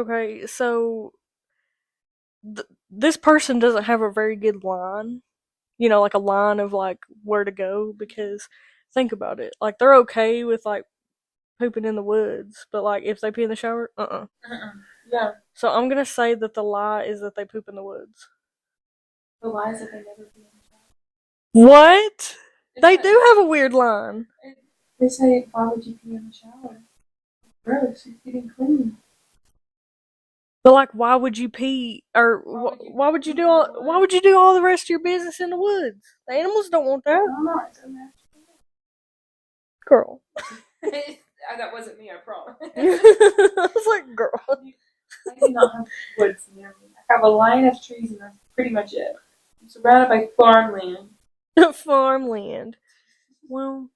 Speaker 2: wood.
Speaker 1: Okay, so this person doesn't have a very good line, you know, like a line of like where to go. Because think about it, like they're okay with like pooping in the woods, but like if they pee in the shower,
Speaker 2: Yeah.
Speaker 1: So I'm gonna say that the lie is that they poop in the woods.
Speaker 2: The lie is that they never pee in the shower.
Speaker 1: What? They do have a weird line.
Speaker 2: They say, why would you pee in the shower? Gross, you're getting clean.
Speaker 1: But like, why would you pee, or why would you do all the rest of your business in the woods? The animals don't want that.
Speaker 2: No, no, it's unnatural.
Speaker 1: Girl.
Speaker 2: That wasn't me, I promise.
Speaker 1: I was like, girl.
Speaker 2: I do not have woods near me. I have a line of trees and that's pretty much it. I'm surrounded by farmland.
Speaker 1: Farmland. Well,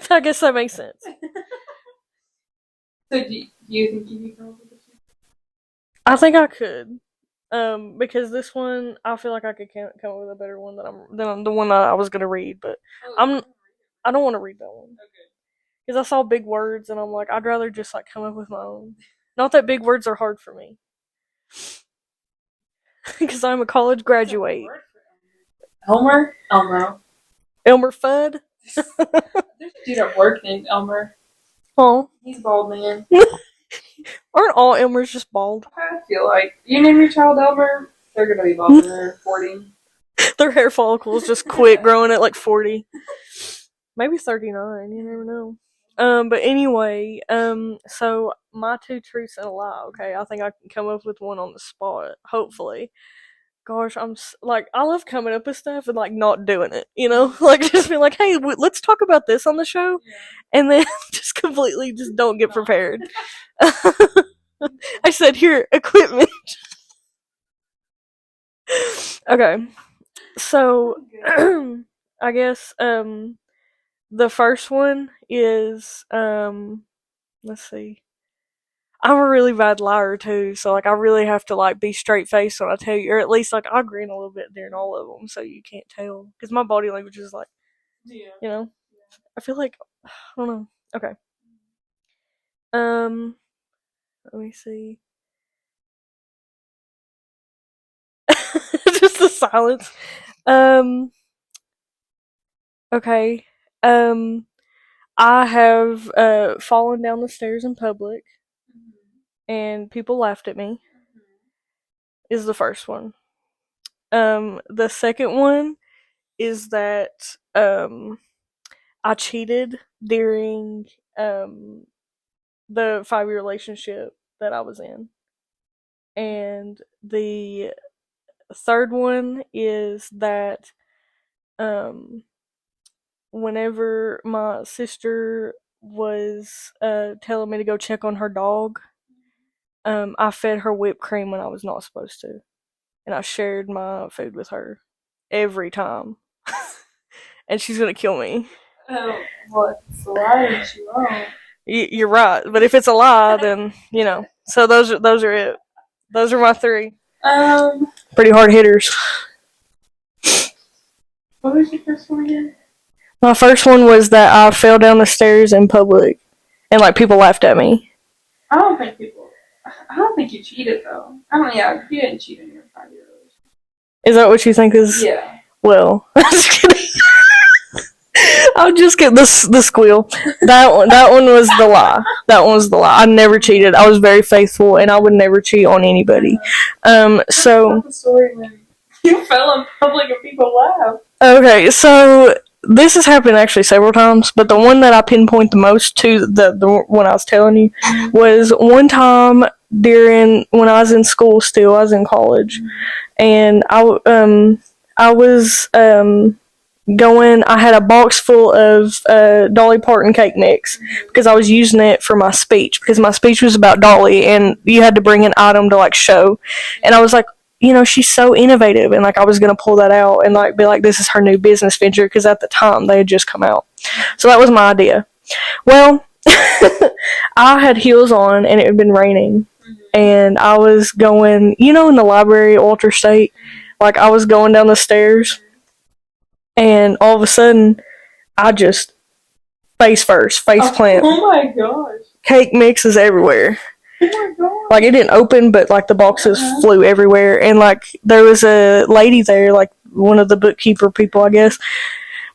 Speaker 1: I guess that makes sense.
Speaker 2: So do you think you can come up with a few?
Speaker 1: I think I could. Because this one, I feel like I could come up with a better one than the one that I was gonna read, but I don't want to read that one.
Speaker 2: Okay.
Speaker 1: Because I saw big words and I'm like, I'd rather just like come up with my own. Not that big words are hard for me. Because I'm a college graduate.
Speaker 2: Elmer? Elmo.
Speaker 1: Elmer Fudd?
Speaker 2: There's a dude at work named Elmer.
Speaker 1: Oh.
Speaker 2: He's bald, man.
Speaker 1: Aren't all Elmers just bald?
Speaker 2: I feel like you name your child Elmer, they're gonna be bald when they're 40.
Speaker 1: Their hair follicles just quit growing at like 40. Maybe 39, you never know. But anyway, so my two truths and a lie, okay? I think I can come up with one on the spot, hopefully. Gosh, I love coming up with stuff and like not doing it, you know? Like just being like, hey, let's talk about this on the show. Yeah. And then just completely just don't get prepared. I said, here, equipment. Okay. So, I guess, the first one is, let's see. I'm a really bad liar too, so like I really have to like be straight faced when I tell you, or at least like I grin a little bit during all of them, so you can't tell because my body language is like, you know, I feel like I don't know. Okay. Let me see. Just the silence. Okay. I have fallen down the stairs in public and people laughed at me. Is the first one. The second one is that I cheated during the 5-year relationship that I was in. And the third one is that whenever my sister was telling me to go check on her dog, I fed her whipped cream when I was not supposed to. And I shared my food with her every time. and she's gonna kill me.
Speaker 2: Oh, well, it's a lie and she won't.
Speaker 1: You're right, but if it's a lie, then you know. So those are it. Those are my 3. Pretty hard hitters.
Speaker 2: What was your first one again?
Speaker 1: My first one was that I fell down the stairs in public, and like people laughed at me.
Speaker 2: I don't think you cheated though. Yeah, you didn't cheat in your 5-year relationship.
Speaker 1: Is that what you think is?
Speaker 2: Yeah.
Speaker 1: Well, I'm just kidding. I'll just get the squeal. That one was the lie. That one was the lie. I never cheated. I was very faithful, and I would never cheat on anybody. So
Speaker 2: the story when you fell in public and people laughed.
Speaker 1: Okay, so this has happened actually several times, but the one that I pinpoint the most to, the one I was telling you, was one time during when I was in school. Still, I was in college, and I was going. I had a box full of Dolly Parton cake mix because I was using it for my speech, because my speech was about Dolly, and you had to bring an item to like show, and I was like, you know, she's so innovative, and like I was gonna pull that out and like be like, this is her new business venture, because at the time they had just come out. So that was my idea. Well, I had heels on and it had been raining, and I was going, you know, in the library at Walter State, like I was going down the stairs, and all of a sudden I just face plant.
Speaker 2: Oh my gosh.
Speaker 1: Cake mixes everywhere.
Speaker 2: Oh my god.
Speaker 1: Like, it didn't open, but like the boxes flew everywhere, and like there was a lady there, like one of the bookkeeper people, I guess,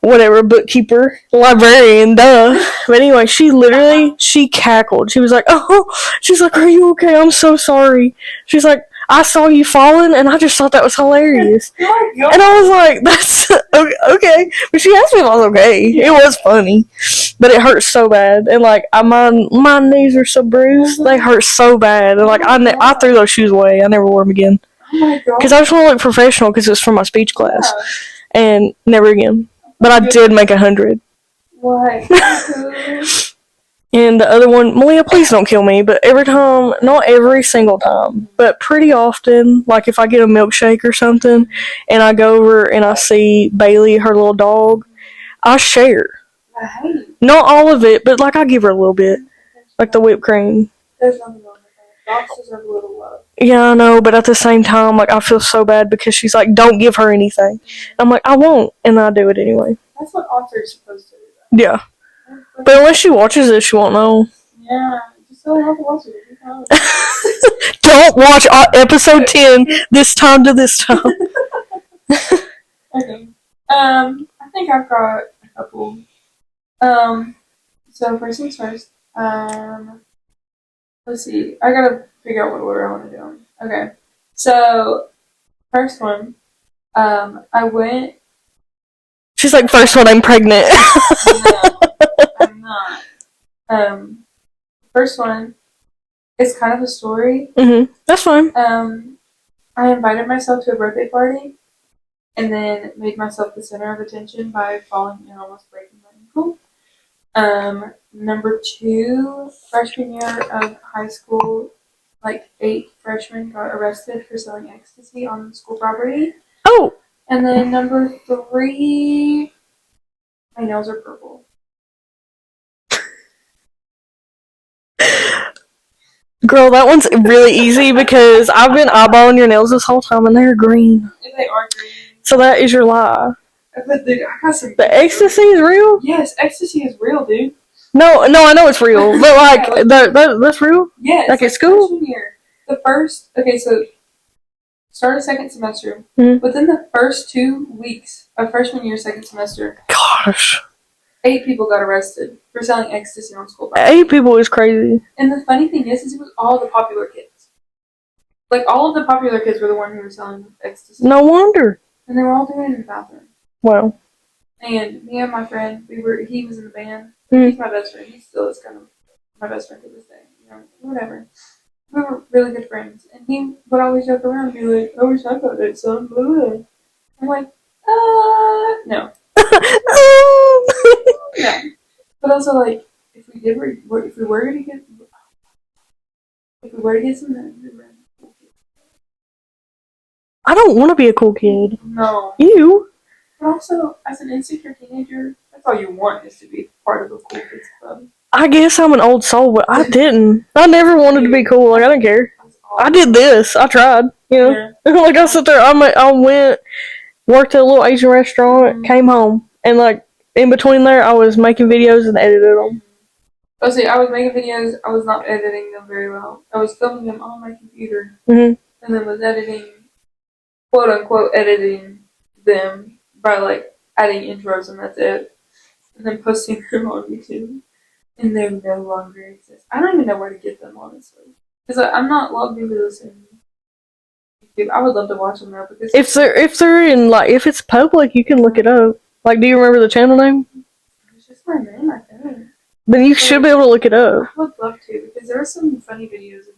Speaker 1: whatever, bookkeeper, librarian, duh. But anyway, she cackled. She was like, oh, she's like, are you okay? I'm so sorry. She's like, I saw you falling, and I just thought that was hilarious.
Speaker 2: Oh my god.
Speaker 1: And I was like, that's okay. But she asked me if I was okay. It was funny, but it hurt so bad, and like my knees are so bruised. They hurt so bad, and like I threw those shoes away. I never wore them again.
Speaker 2: Oh my god.
Speaker 1: Because I just want to look professional, because it's from my speech class, and never again. But I did make 100.
Speaker 2: What?
Speaker 1: And the other one, Malia, please don't kill me, but every time, not every single time, but pretty often, like if I get a milkshake or something, and I go over and I see Bailey, her little dog, I share. Not all of it, but like I give her a little bit. Like the whipped cream.
Speaker 2: There's nothing wrong with that. Dogs deserve a little love.
Speaker 1: Yeah, I know, but at the same time, like I feel so bad because she's like, don't give her anything. I'm like, I won't, and I do it anyway.
Speaker 2: That's what authors are supposed to do, though.
Speaker 1: Yeah. But unless she watches it, she won't know.
Speaker 2: Yeah, just tell her not to watch it.
Speaker 1: Don't watch episode 10 this time to this time.
Speaker 2: Okay. I think I've got a couple. So first things first. Let's see. I gotta figure out what order I want to do them. Okay. So, first one. I went.
Speaker 1: She's like, first one, I'm pregnant.
Speaker 2: No, I'm not. First one is kind of a story.
Speaker 1: That's fine.
Speaker 2: I invited myself to a birthday party, and then made myself the center of attention by falling and almost breaking my ankle. Number 2, freshman year of high school, like 8 freshmen got arrested for selling ecstasy on school property.
Speaker 1: Oh.
Speaker 2: And then number 3, my nails are purple.
Speaker 1: Girl, that one's really easy because I've been eyeballing your nails this whole time and they're green.
Speaker 2: They are green.
Speaker 1: So that is your lie.
Speaker 2: But dude, I got some.
Speaker 1: The ecstasy is real?
Speaker 2: Yes, ecstasy is real, dude.
Speaker 1: No, I know it's real, but like that's real.
Speaker 2: Yes,
Speaker 1: like at school.
Speaker 2: Freshman year, so start of second semester.
Speaker 1: Mm-hmm.
Speaker 2: Within the first 2 weeks of freshman year, second semester,
Speaker 1: gosh,
Speaker 2: 8 people got arrested for selling ecstasy on school property.
Speaker 1: 8 people is crazy.
Speaker 2: And the funny thing is it was all the popular kids. Like all of the popular kids were the ones who were selling ecstasy.
Speaker 1: No wonder.
Speaker 2: And they were all doing it in the bathroom.
Speaker 1: Wow.
Speaker 2: And me and my friend, he was in the band.
Speaker 1: Mm-hmm.
Speaker 2: He's my best friend. He still is kind of my best friend to this day. You know, whatever. We were really good friends. And he would always joke around and be like, I wish I got that son. Blah, blah. I'm like, no. No. But also, like, if we were to get some,
Speaker 1: I don't want to be a cool kid.
Speaker 2: no.
Speaker 1: You?
Speaker 2: But also, as an insecure teenager, that's all you want is to be part of a cool kids club.
Speaker 1: I guess I'm an old soul, but I didn't. I never wanted to be cool. Like, I didn't care. I did this. I tried. You know? Yeah. Like, I sat there. I went, worked at a little Asian restaurant, came home. And, like, in between there, I was making videos and edited them.
Speaker 2: Oh, see, I was making videos. I was not editing them very well. I was filming them on my computer.
Speaker 1: And
Speaker 2: then was editing, quote unquote, editing them by, like, adding intros and that's it. And then posting them on YouTube. And they no longer exist. I don't even know where to get them, honestly. Because I'm not logged into this in YouTube. I would love to watch them now. Because
Speaker 1: if they're in, like, if it's public, you can look it up. Like, do you remember the channel name?
Speaker 2: It's just my name, I think.
Speaker 1: Then you should be able to look it up.
Speaker 2: I would love to, because there are some funny videos in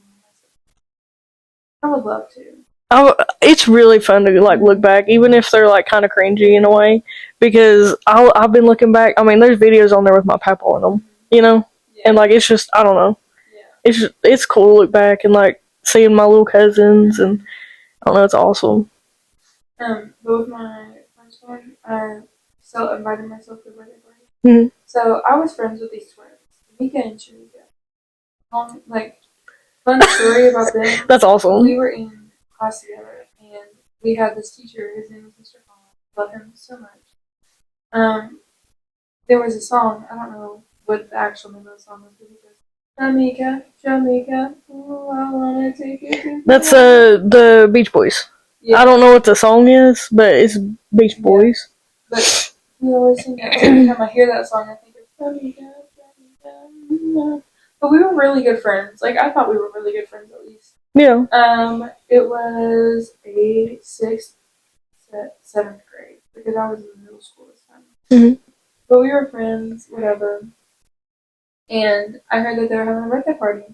Speaker 2: there. I would love to.
Speaker 1: It's really fun to, like, look back, even if they're, like, kind of cringy in a way. Because I've been looking back. I mean, there's videos on there with my papa in them. You know? Yeah. And, like, it's just, I don't know. Yeah. It's cool to look back and, like, seeing my little cousins, and I don't know, it's awesome.
Speaker 2: But with my first one, I still invited myself to a birthday party. So I was friends with these twins, Mika and Shamika. Like, fun story about them.
Speaker 1: That's awesome.
Speaker 2: We were in class together, and we had this teacher, his name was Mr. Paul. Love him so much. There was a song, I don't know what the actual name of the song was, but it goes, Jamaica, ooh, I wanna take you to
Speaker 1: That's the Beach Boys. Yeah. I don't know what the song is, but it's Beach Boys.
Speaker 2: Yeah. But we always sing that. Every time I hear that song, I think of Jamaica. But we were really good friends. Like, I thought we were really good friends, at least.
Speaker 1: Yeah.
Speaker 2: It was 8th, 6th, 7th grade, because I was in middle school this time. But we were friends, whatever. And I heard that they were having a birthday party.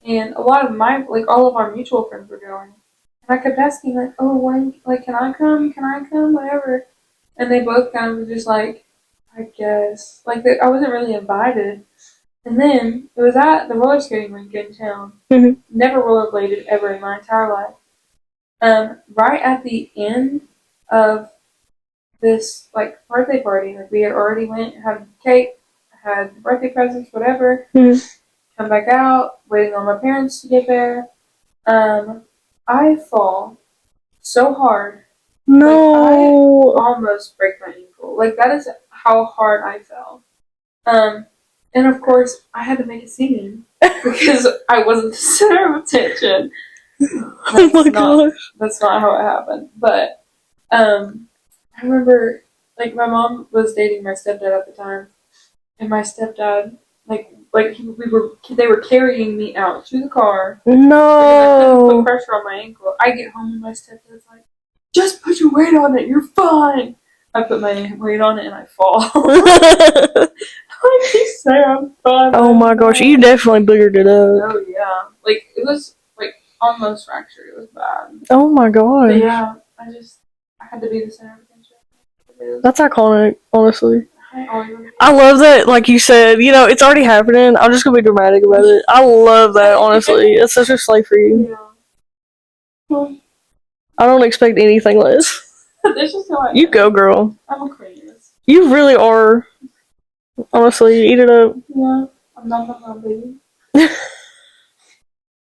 Speaker 2: And a lot of all of our mutual friends were going. And I kept asking, like, oh, when, like, can I come, whatever. And they both kind of were just like, I guess. Like, I wasn't really invited. And then, it was at the roller skating rink in town. Never rollerbladed ever in my entire life. Right at the end of this, like, birthday party, like, we had already went, had cake, had birthday presents, whatever. Come back out, waiting on my parents to get there. I fall so hard.
Speaker 1: No.
Speaker 2: Like, I almost break my ankle. Like, that is how hard I fell. And of course, I had to make a scene because I wasn't the center of attention.
Speaker 1: Oh my gosh.
Speaker 2: That's not how it happened. But, I remember, like, my mom was dating my stepdad at the time. And my stepdad, they were carrying me out to the car.
Speaker 1: No.
Speaker 2: Because I couldn't put pressure on my ankle. I get home and my stepdad's like, just put your weight on it, you're fine. I put my weight on it and I fall. I just say I'm fine.
Speaker 1: Oh my gosh, you definitely boogered it up.
Speaker 2: Oh yeah. Like, it was, like, almost fractured. It was bad.
Speaker 1: Oh my gosh.
Speaker 2: But yeah, I had to be the center of attention.
Speaker 1: That's iconic, honestly. I love that, like you said, you know, it's already happening. I'm just gonna be dramatic about it. I love that, honestly. It's such a slay for you.
Speaker 2: Yeah. Well,
Speaker 1: I don't expect anything less.
Speaker 2: That's just how I
Speaker 1: You go, girl.
Speaker 2: I'm a craziness.
Speaker 1: You really are. Honestly, eat it up.
Speaker 2: Yeah, I'm not baby.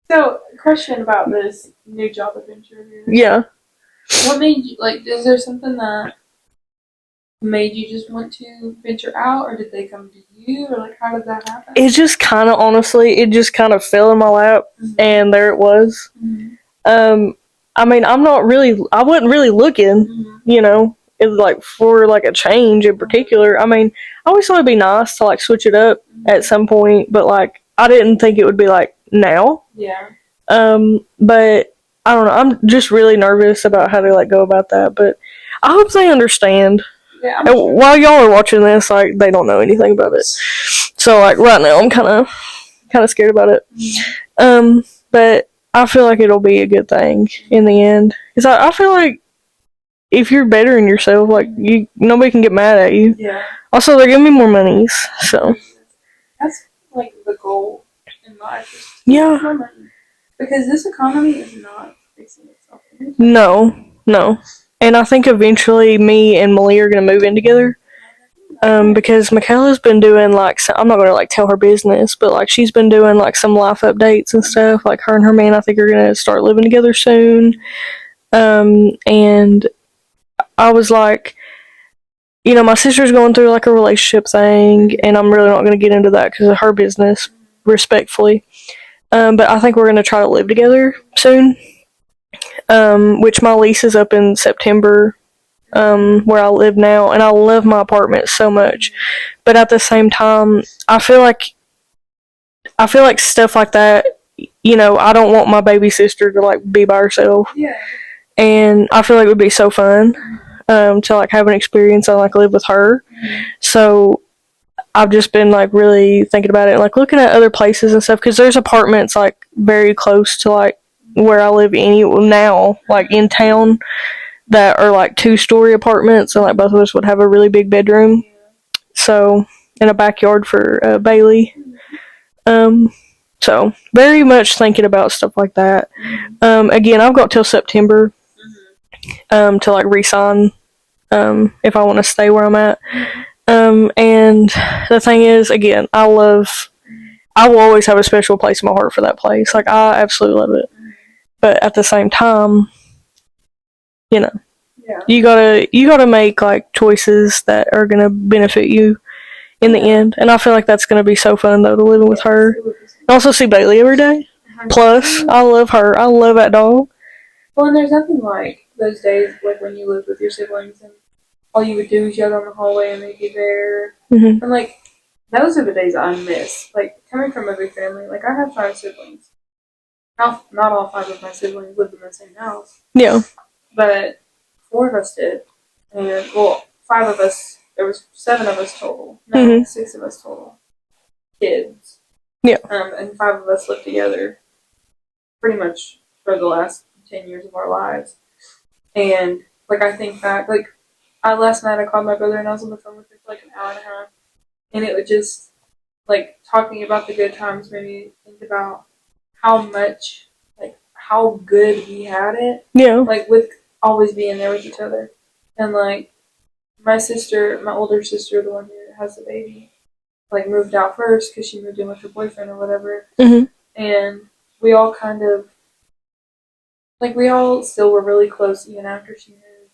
Speaker 2: So, question about this new job adventure here.
Speaker 1: Yeah.
Speaker 2: What made you, like, is there something that made you just want to venture out, or did they come to you, or, like, how did that happen?
Speaker 1: It just kind of, honestly, fell in my lap, and there it was. I mean, I wasn't really looking, you know, like, for, like, a change in particular. I mean, I always thought it'd be nice to, like, switch it up at some point, but, like, I didn't think it would be, like, now.
Speaker 2: Yeah.
Speaker 1: But, I don't know, I'm just really nervous about how to, like, go about that, but I hope they understand.
Speaker 2: Yeah,
Speaker 1: sure. While y'all are watching this, like, they don't know anything about it. So, like, right now, I'm kind of scared about it. But I feel like it'll be a good thing in the end. Because I feel like if you're bettering yourself, like, nobody can get mad at you.
Speaker 2: Yeah.
Speaker 1: Also, they're giving me more monies, so.
Speaker 2: That's, like, the goal in life.
Speaker 1: Yeah.
Speaker 2: More money. Because this economy is not fixing itself.
Speaker 1: No. And I think eventually me and Malia are going to move in together. Because Michaela's been doing like I'm not gonna like tell her business, but like she's been doing like some life updates and stuff. Like her and her man, I think are gonna start living together soon. And I was like, my sister's going through like a relationship thing, and I'm really not gonna get into that because of her business, respectfully. But I think we're gonna try to live together soon. Which my lease is up in September. Where I live now, and I love my apartment so much, but at the same time, I feel like stuff like that. I don't want my baby sister to like be by herself.
Speaker 2: Yeah.
Speaker 1: And I feel like it would be so fun, to like have an experience and like live with her. So I've just been like really thinking about it, and like looking at other places and stuff, because there's apartments like very close to like where I live now, like in town, that are like 2-story apartments, and like both of us would have a really big bedroom. So, in a backyard for Bailey. So very much thinking about stuff like that. Again, I've got till September to like re-sign if I want to stay where I'm at. And the thing is, again, I will always have a special place in my heart for that place. Like, I absolutely love it. But at the same time, you gotta make like choices that are gonna benefit you in the end. And I feel like that's gonna be so fun though, to live with her. And also see Bailey every day. Plus, I love her. I love that dog.
Speaker 2: Well, and there's nothing like those days, like when you lived with your siblings and all you would do is yell down the hallway and they'd be there. And like, those are the days I miss. Like, coming from a big family, like I have 5 siblings. Not all 5 of my siblings lived in the same house.
Speaker 1: Yeah.
Speaker 2: But 4 of us did. And, 5 of us, there was 7 of us total. No, 6 of us total. Kids.
Speaker 1: Yeah.
Speaker 2: And 5 of us lived together pretty much for the last 10 years of our lives. And, like, I think back, like, last night I called my brother and I was on the phone with him for like an hour and a half. And it would just, like, talking about the good times made me think about how much, like, how good we had it.
Speaker 1: Yeah.
Speaker 2: Like, with always being there with each other. And, like, my older sister, the one who has the baby, like, moved out first because she moved in with her boyfriend or whatever. And we all kind of, like, we all still were really close even after she moved.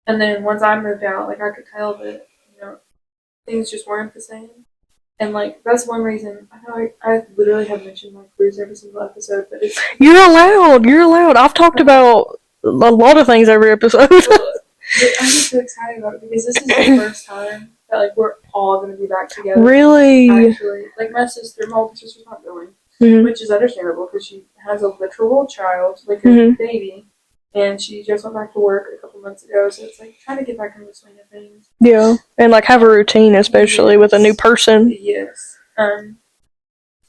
Speaker 2: And then once I moved out, like, I could tell that, things just weren't the same. And, like, that's one reason, I know I literally have mentioned my cruise every single episode, but it's...
Speaker 1: You're allowed. I've talked about a lot of things every episode.
Speaker 2: I'm just so excited about it because this is the first time that, like, we're all going to be back together.
Speaker 1: Really?
Speaker 2: Actually. Like, my older sister's not going, which is understandable because she has a literal child, like a baby, and she just went back to work a couple months ago, so it's, like, trying to get back in the swing of things.
Speaker 1: Yeah, and, like, have a routine, especially with a new person.
Speaker 2: Yes.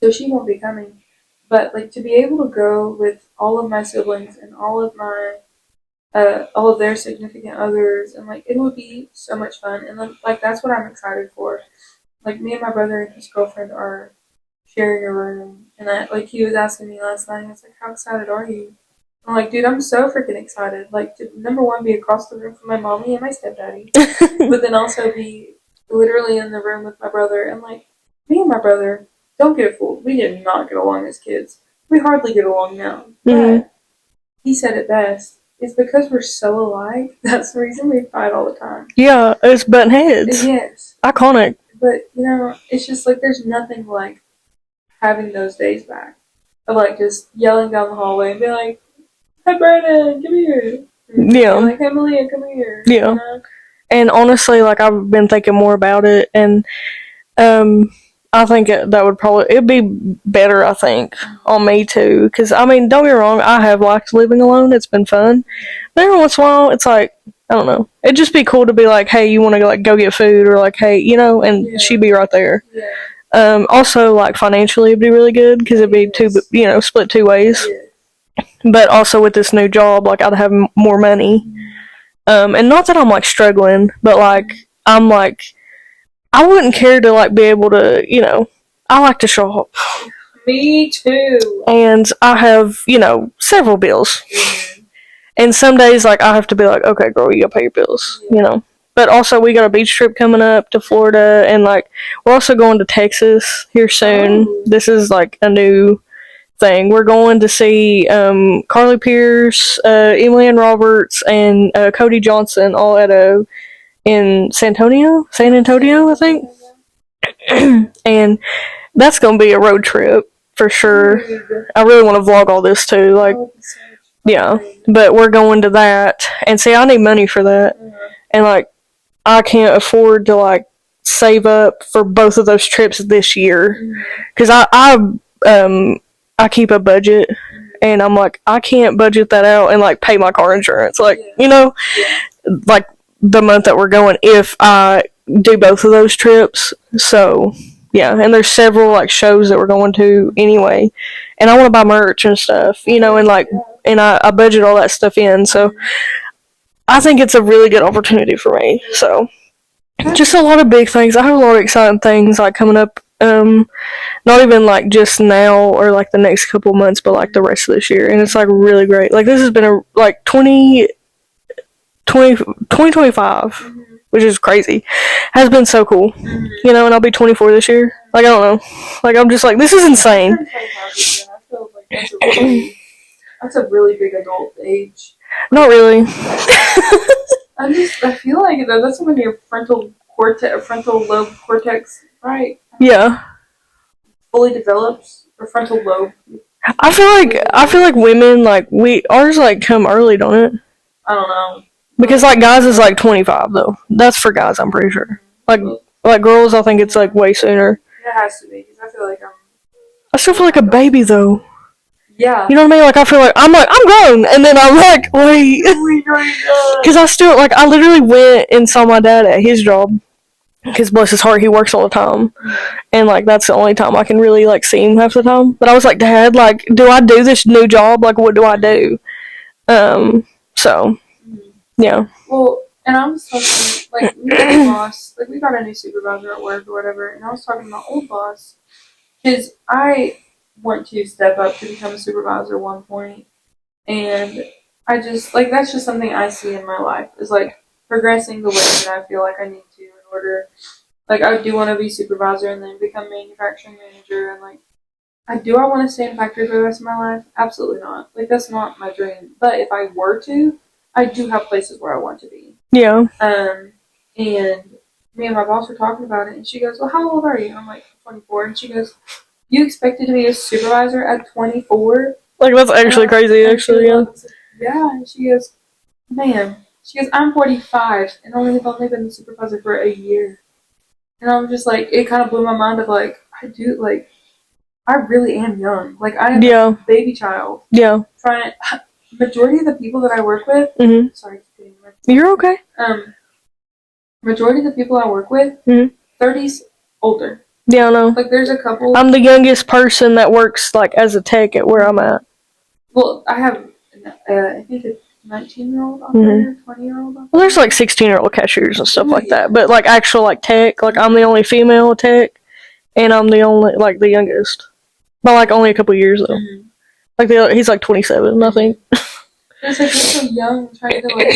Speaker 2: So she won't be coming. But, like, to be able to go with all of my siblings and all of their significant others, and, like, it would be so much fun. And, then, like, that's what I'm excited for. Like, me and my brother and his girlfriend are sharing a room. And, like, he was asking me last night, I was like, how excited are you? I'm like, dude, I'm so freaking excited. Like, to, number one, be across the room from my mommy and my stepdaddy. But then also be literally in the room with my brother. And, like, me and my brother, don't get fooled. We did not get along as kids. We hardly get along now. But he said it best. It's because we're so alike. That's the reason we fight all the time.
Speaker 1: Yeah, it's button heads.
Speaker 2: Yes.
Speaker 1: Iconic.
Speaker 2: But, it's just like there's nothing like having those days back. Of, like, just yelling down the hallway and be like, hi, Brandon, come here.
Speaker 1: Yeah.
Speaker 2: Like, hey, Malia, come here.
Speaker 1: Yeah. And honestly, like, I've been thinking more about it, and I think that would it'd be better, I think, on me too. Because, I mean, don't get me wrong, I have liked living alone. It's been fun. But every once in a while, it's like, I don't know. It'd just be cool to be like, hey, you want to go get food? Or like, hey, and she'd be right there.
Speaker 2: Yeah.
Speaker 1: Also, like, financially, it'd be really good because it'd be split 2 ways. Yeah. But also with this new job, like, I'd have more money. And not that I'm, like, struggling, but, like, I'm, like, I wouldn't care to, like, be able to, I like to shop.
Speaker 2: Me too.
Speaker 1: And I have, several bills. And some days, like, I have to be like, okay, girl, you gotta pay your bills, you know. But also, we got a beach trip coming up to Florida, and, like, we're also going to Texas here soon.
Speaker 2: Oh.
Speaker 1: This is, like, a new thing. We're going to see Carly Pierce, Emily Ann Roberts, and Cody Johnson all at in San Antonio, I think. And that's gonna be a road trip for sure. I really want to vlog all this too, like, yeah. But we're going to that, and see, I need money for that, and like, I can't afford to like save up for both of those trips this year, because I keep a budget, and I'm like, I can't budget that out and like pay my car insurance, like, you know, like the month that we're going if I do both of those trips. So yeah, and there's several like shows that we're going to anyway, and I want to buy merch and stuff, you know, and like, and I budget all that stuff in, so I think it's a really good opportunity for me. So just a lot of big things. I have a lot of exciting things like coming up, not even like just now or like the next couple months, but like the rest of this year, and it's like really great. Like, this has been a like 2025, which is crazy, has been so cool, you know, and I'll be 24 this year. Like, I don't know, like, I'm just like, this is insane.
Speaker 2: I feel like that's a really big adult age.
Speaker 1: Not really.
Speaker 2: I feel like that's when your frontal lobe cortex, right?
Speaker 1: Yeah.
Speaker 2: Fully develops, or frontal lobe.
Speaker 1: I feel like women, like, ours like come early, don't it?
Speaker 2: I don't know.
Speaker 1: Because like guys is like 25 though. That's for guys, I'm pretty sure. Like girls, I think it's like way sooner.
Speaker 2: It has to be, because I feel like
Speaker 1: I still feel like a baby though.
Speaker 2: Yeah.
Speaker 1: You know what I mean? Like, I feel like I'm grown, and then I'm like, wait, because I still like, I literally went and saw my dad at his job, because bless his heart, he works all the time, and like that's the only time I can really like see him half the time. But I was like, Dad, like, do I do this new job? Like, what do I do? So yeah.
Speaker 2: Well, and I was talking, like, we got a boss, like, we got a new supervisor at work or whatever, and I was talking to my old boss, because I want to step up to become a supervisor at one point, and I just, like, that's just something I see in my life, is, like, progressing the way that I feel like I need to in order, like, I do want to be supervisor and then become manufacturing manager, and, like, I want to stay in factory for the rest of my life? Absolutely not. Like, that's not my dream, but if I were to, I do have places where I want to be.
Speaker 1: Yeah.
Speaker 2: And me and my boss were talking about it, and she goes, well, how old are you? And I'm like, 24, and she goes, you expected to be a supervisor at 24?
Speaker 1: Like, that's actually crazy, actually, yeah.
Speaker 2: Yeah, and she goes, man. She goes, I'm 45, and I've only been the supervisor for a year. And I'm just like, it kind of blew my mind of, like, I really am young. Like, I am a baby child.
Speaker 1: Yeah.
Speaker 2: Majority of the people that I work with, sorry,
Speaker 1: you're okay.
Speaker 2: Majority of the people I work with, 30s, older.
Speaker 1: Yeah, I know.
Speaker 2: Like, there's a couple.
Speaker 1: I'm the youngest person that works, like, as a tech at where I'm at.
Speaker 2: Well, I have, I think a 19-year-old operator, 20-year-old operator.
Speaker 1: Well, there's, like, 16-year-old cashiers and stuff like that. But, like, actual, like, tech, like, I'm the only female tech, and I'm the only, like, the youngest. But, like, only a couple years, though. Like, he's, like, 27, I think.
Speaker 2: It's, like, you're so young, trying to, like...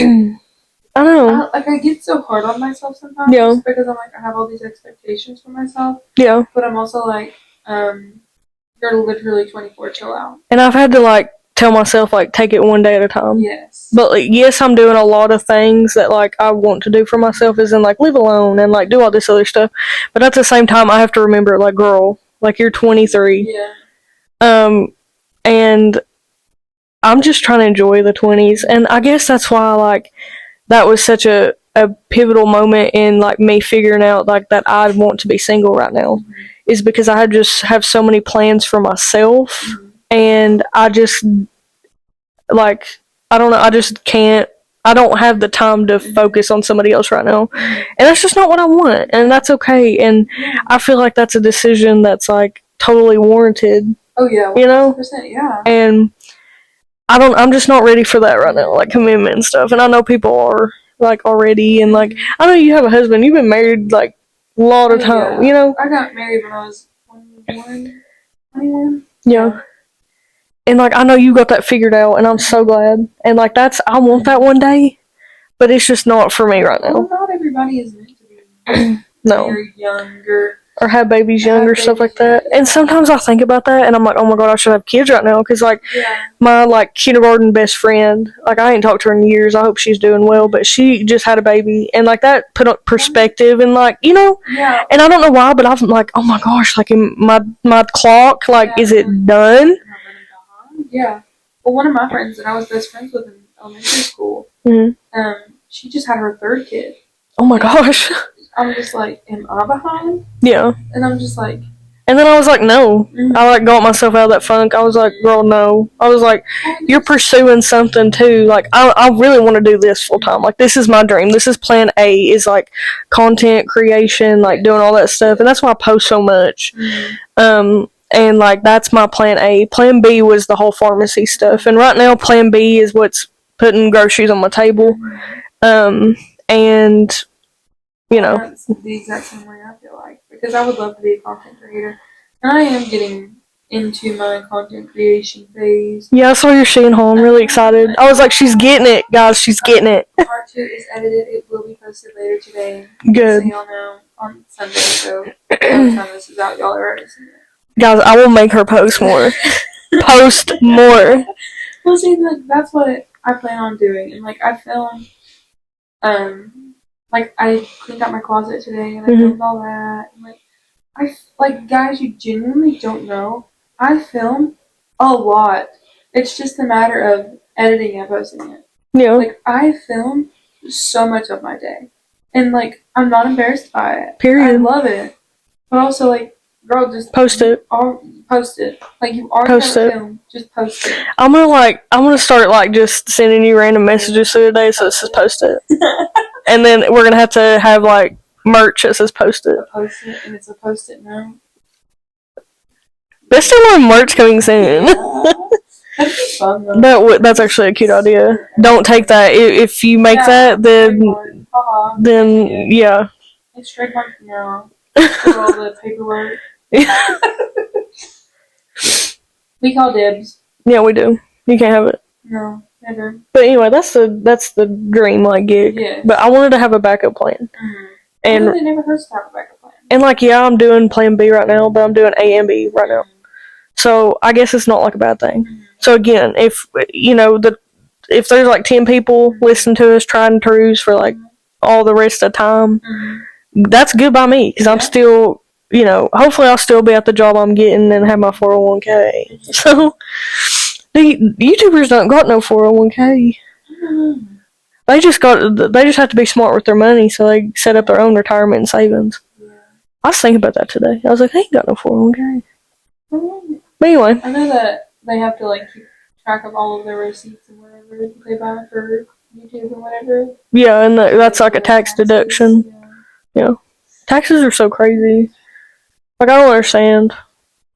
Speaker 1: I know.
Speaker 2: I get so hard on myself sometimes.
Speaker 1: Yeah.
Speaker 2: Just because I'm like, I have all these expectations for myself.
Speaker 1: Yeah.
Speaker 2: But I'm also like, you're literally 24, chill out.
Speaker 1: And I've had to, like, tell myself, like, take it one day at a time.
Speaker 2: Yes.
Speaker 1: But, like, yes, I'm doing a lot of things that, like, I want to do for myself, as in, like, live alone and, like, do all this other stuff. But at the same time, I have to remember, like, girl, like, you're 23.
Speaker 2: Yeah.
Speaker 1: And I'm just trying to enjoy the 20s. And I guess that's why, like, that was such a pivotal moment in, like, me figuring out, like, that I want to be single right now, is because I just have so many plans for myself, and I just, like, I don't know, I just can't, I don't have the time to focus on somebody else right now, and that's just not what I want, and that's okay, and I feel like that's a decision that's, like, totally warranted.
Speaker 2: Oh, yeah, 100%,
Speaker 1: you know?
Speaker 2: Yeah.
Speaker 1: And I'm just not ready for that right now, like, commitment and stuff. And I know people are, like, already, and, like, I know you have a husband. You've been married, like, a lot of time, you know?
Speaker 2: I got married when I was 21.
Speaker 1: Yeah. And, like, I know you got that figured out, and I'm so glad. And, like, I want that one day, but it's just not for me right now.
Speaker 2: Well, not everybody is meant to be
Speaker 1: No.
Speaker 2: married younger.
Speaker 1: Or have babies young or stuff like that. And sometimes I think about that, and I'm like, oh my god, I should have kids right now. Because, like, my, like, kindergarten best friend, like, I ain't talked to her in years. I hope she's doing well. But she just had a baby. And, like, that put up perspective and, like, you know.
Speaker 2: Yeah.
Speaker 1: And I don't know why, but I'm like, oh my gosh, like, my clock, like, is it done?
Speaker 2: Yeah. Well, one of my friends that I was best friends with in elementary school, she just had her third kid.
Speaker 1: Oh my gosh.
Speaker 2: I'm just like, am I behind?
Speaker 1: Yeah.
Speaker 2: And I'm just like...
Speaker 1: And then I was like, no. I, like, got myself out of that funk. I was like, girl, no. I was like, you're pursuing something, too. Like, I really want to do this full time. Like, this is my dream. This is plan A, is, like, content creation, like, doing all that stuff. And that's why I post so much. And, like, that's my plan A. Plan B was the whole pharmacy stuff. And right now, plan B is what's putting groceries on my table. And... you know.
Speaker 2: That's the exact same way I feel like. Because I would love to be a content creator. And I am getting into my content creation phase.
Speaker 1: Yeah, I saw your Shein haul. I'm really excited. I was like, she's getting it, guys. She's getting it.
Speaker 2: Part 2 is edited. It will be posted later today.
Speaker 1: Good.
Speaker 2: So y'all know on Sunday. So by the time this is out, y'all are already seeing it.
Speaker 1: Guys, I will make her post more. Post more.
Speaker 2: Well, see, like, that's what I plan on doing. And, like, I filmed... like, I cleaned out my closet today, and I filmed all that. And, like, guys, you genuinely don't know. I film a lot. It's just a matter of editing and posting it.
Speaker 1: Yeah.
Speaker 2: Like, I film so much of my day. And, like, I'm not embarrassed by it.
Speaker 1: Period.
Speaker 2: I love it. But also, like, girl, just...
Speaker 1: post it.
Speaker 2: Post it. Like, you already have a film. Just post it.
Speaker 1: I'm gonna start, like, just sending you random messages through the day, so it says post it. And then we're gonna have like, merch that says post it.
Speaker 2: Post it, and it's a post it now.
Speaker 1: There's still more merch coming soon.
Speaker 2: That'd be fun, though.
Speaker 1: That's actually a cute idea. Don't take that. If you make that, then yeah.
Speaker 2: It's trademarked now. For all the paperwork. We call dibs.
Speaker 1: Yeah, we do. You can't have it.
Speaker 2: No, never.
Speaker 1: But anyway, that's the dream, like, gig.
Speaker 2: Yes.
Speaker 1: But I wanted to have a backup plan. And
Speaker 2: it never hurts to have a backup plan.
Speaker 1: And, like, yeah, I'm doing plan B right now, but I'm doing A and B right now. So I guess it's not like a bad thing. So again, if you know if there's like 10 people listening to us, tried and trues for like all the rest of the time, that's good by me because I'm still, you know, hopefully I'll still be at the job I'm getting and have my 401k. So the YouTubers don't got no 401k. They just have to be smart with their money, so they set up their own retirement and savings. I was thinking about that today. I was like, they ain't got no 401k. But anyway.
Speaker 2: I know that they have to, like, keep track of all of their receipts and whatever they buy for YouTube and whatever.
Speaker 1: Yeah, and that's like a tax deduction. Yeah. Taxes are so crazy. Like, I don't understand.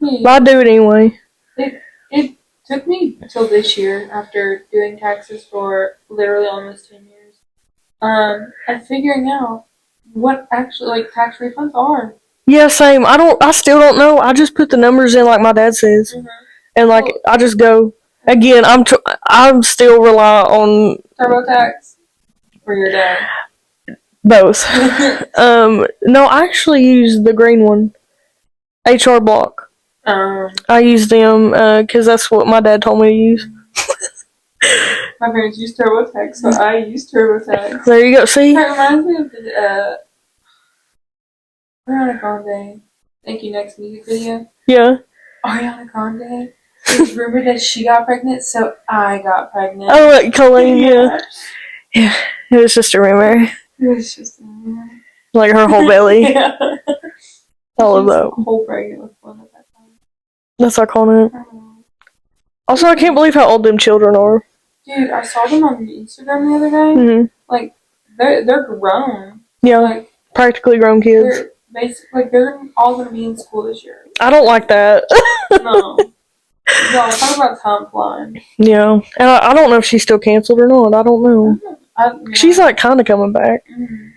Speaker 1: But I do it anyway.
Speaker 2: It took me until this year, after doing taxes for literally almost 10 years, and figuring out what actually, like, tax refunds are. Yeah,
Speaker 1: same. I still don't know. I just put the numbers in like my dad says. And, like, I just go. Again, I'm still rely on
Speaker 2: TurboTax or your dad?
Speaker 1: Both. No, I actually use the green one. HR Block. I use them because that's what my dad told me to use.
Speaker 2: My parents use TurboTax, so I use TurboTax.
Speaker 1: There you go. See?
Speaker 2: That reminds me of the Ariana Grande Thank You Next music video.
Speaker 1: Yeah.
Speaker 2: Ariana Grande. It's rumored that she got pregnant, so I got pregnant.
Speaker 1: Oh, like Colleen, yeah. Yeah, it was just a rumor.
Speaker 2: It was just a rumor.
Speaker 1: Like her whole belly.
Speaker 2: Yeah.
Speaker 1: All of that.
Speaker 2: Whole pregnant with one at that time.
Speaker 1: That's iconic. Also, I can't believe how old them children are.
Speaker 2: Dude, I saw them on Instagram the other day.
Speaker 1: Mm-hmm.
Speaker 2: Like, they're grown.
Speaker 1: Yeah,
Speaker 2: like,
Speaker 1: practically grown kids.
Speaker 2: They're basically, like, they're all going to be in school this year.
Speaker 1: I don't like that.
Speaker 2: No. No, talk about time flying.
Speaker 1: Yeah, and I don't know if she's still canceled or not. I don't know. She's, like, kind of coming back.
Speaker 2: Mm-hmm.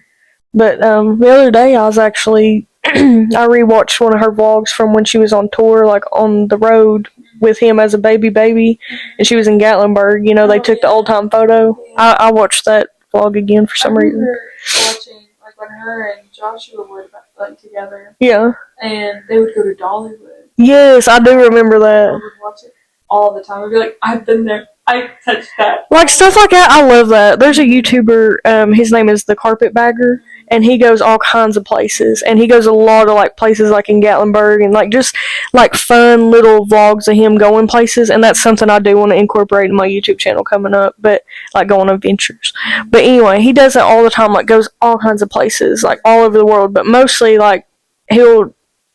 Speaker 1: But the other day, I was actually... I rewatched one of her vlogs from when she was on tour, like, on the road with him as a baby, and she was in Gatlinburg. You know, they took the old time photo. I watched that vlog again for some reason.
Speaker 2: I remember watching like when her and Joshua were like together.
Speaker 1: Yeah.
Speaker 2: And they would go to Dollywood.
Speaker 1: Yes, I do remember that.
Speaker 2: I would watch it all the time. I'd be like, I've been there. I touched that.
Speaker 1: Like stuff like that, I love that. There's a YouTuber, his name is the Carpetbagger, and he goes all kinds of places, and he goes a lot of like places like in Gatlinburg, and like just like fun little vlogs of him going places, and that's something I do want to incorporate in my YouTube channel coming up, but like going on adventures. But anyway, he does it all the time, like goes all kinds of places, like all over the world, but mostly like the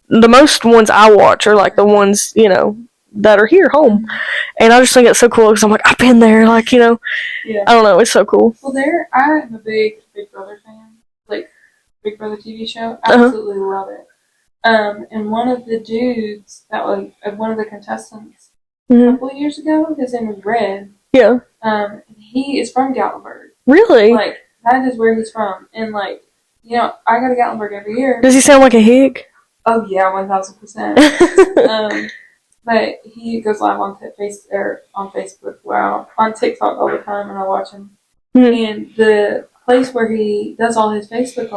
Speaker 1: most ones I watch are like the ones, you know, that are here home, and I just think it's so cool because I'm like, I've been there, like, you know, I don't know, it's so cool.
Speaker 2: Well, I am a big Big Brother fan, like Big Brother TV show. Absolutely love it. And one of the dudes that was one of the contestants a couple of years ago, his name was Red.
Speaker 1: Yeah.
Speaker 2: And he is from Gatlinburg.
Speaker 1: Really?
Speaker 2: Like that is where he's from, and like, you know, I go to Gatlinburg every year.
Speaker 1: Does he sound like a hick?
Speaker 2: Oh yeah, 1000%. But he goes live on Facebook, on TikTok all the time, and I watch him. And the place where he does all his Facebook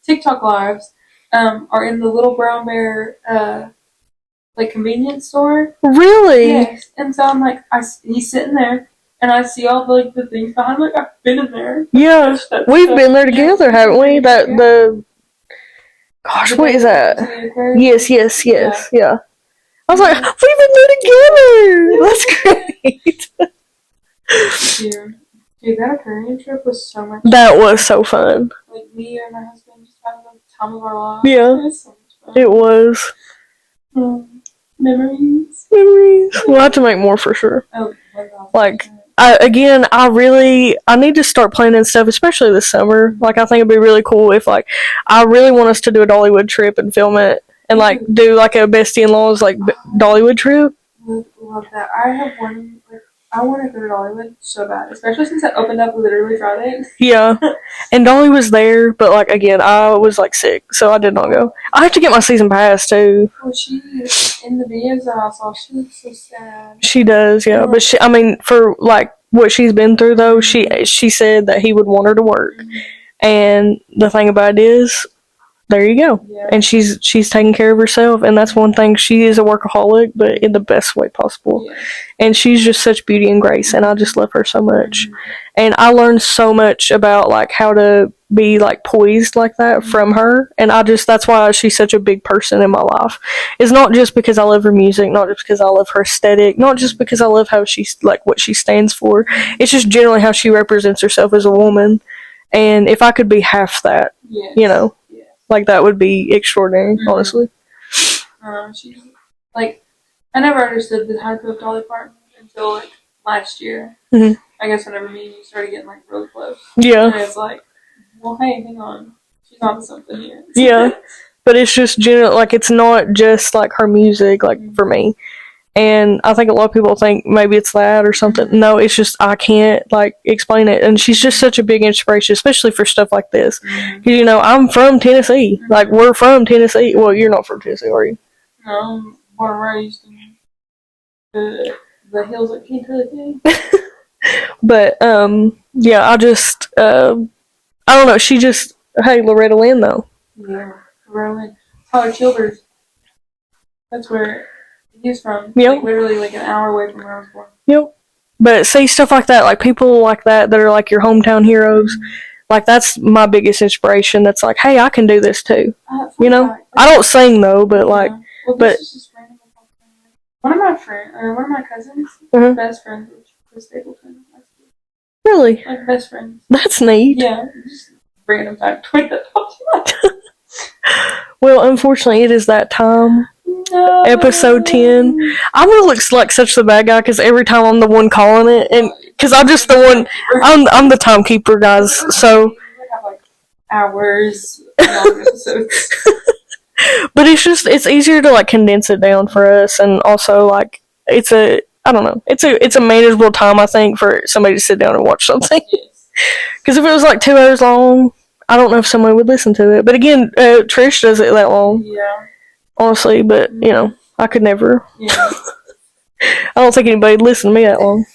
Speaker 2: TikTok lives, are in the Little Brown Bear, like convenience store.
Speaker 1: Really?
Speaker 2: Yes. And so I'm like, he's sitting there, and I see all the things behind him. Like, I've been in there.
Speaker 1: Yeah, we've been there together, haven't we? Gosh, what is that? Yes. Yeah. I was like, we've been there together. That's great.
Speaker 2: Dude, that aquarium trip was so much fun.
Speaker 1: That was so fun.
Speaker 2: Like, me and my husband just having the time of our lives.
Speaker 1: Yeah.
Speaker 2: It was so much fun.
Speaker 1: It was.
Speaker 2: Memories.
Speaker 1: We'll have to make more for sure.
Speaker 2: Oh, my God.
Speaker 1: Like, I need to start planning stuff, especially this summer. Like, I think it'd be really cool if, like, I really want us to do a Dollywood trip and film it. And, like, do, like, a Bestie-in-Laws, like, Dollywood trip.
Speaker 2: Love that. I want to go to Dollywood so bad. Especially since it opened up literally Friday.
Speaker 1: Yeah. And Dolly was there, but, like, again, I was, like, sick. So I did not go. I have to get my season pass, too.
Speaker 2: Well, in the videos that I saw, she looks so sad.
Speaker 1: She does, yeah. But, for, like, what she's been through, though, she said that he would want her to work. And the thing about it is, there you go. Yeah. And she's taking care of herself, and that's one thing. She is a workaholic, but in the best way possible. Yeah. And she's just such beauty and grace, and I just love her so much. And I learned so much about, like, how to be, like, poised like that from her, and that's why she's such a big person in my life. It's not just because I love her music, not just because I love her aesthetic, not just because I love how she's, like, what she stands for. It's just generally how she represents herself as a woman. And if I could be half that, you know, like, that would be extraordinary, honestly.
Speaker 2: She's, like, I never understood the hype of Dolly Parton until, like, last year. I guess whenever me and you started getting, like, really close. Yeah. And it's like, well, hey, hang on. She's on something here.
Speaker 1: Yeah. But it's just general, like, it's not just, like, her music, like, for me. And I think a lot of people think maybe it's that or something. No, it's just I can't, like, explain it. And she's just such a big inspiration, especially for stuff like this. Because, you know, I'm from Tennessee. Like, we're from Tennessee. Well, you're not from Tennessee, are you?
Speaker 2: No, I'm born and raised in the hills of Kentucky.
Speaker 1: But, yeah, I don't know. She just, hey, Loretta Lynn, though.
Speaker 2: Yeah, Loretta Lynn. Tyler Childers. That's where he's from.
Speaker 1: Yep.
Speaker 2: Like, literally, like, an hour away from where I was born.
Speaker 1: Yep. But see, stuff like that, like, people like that are, like, your hometown heroes, like, that's my biggest inspiration. That's like, hey, I can do this, too. You know? I don't sing, though, but, like,
Speaker 2: well, this is just random. One of my cousins, best friends with Chris Stapleton.
Speaker 1: Really?
Speaker 2: Like, best friends.
Speaker 1: That's neat.
Speaker 2: Yeah. Just random fact.
Speaker 1: Well, unfortunately, it is that time. No. Episode 10. I'm gonna look like such the bad guy because every time I'm the one calling it, and because I'm just the one. I'm the timekeeper, guys. So.
Speaker 2: We have like hours. Episodes.
Speaker 1: But it's easier to, like, condense it down for us, and also, like, it's a manageable time, I think, for somebody to sit down and watch something. Because if it was like 2 hours long, I don't know if someone would listen to it. But again, Trish does it that long.
Speaker 2: Yeah.
Speaker 1: Honestly, but, you know. I could never.
Speaker 2: Yeah.
Speaker 1: I don't think anybody'd listen to me that long.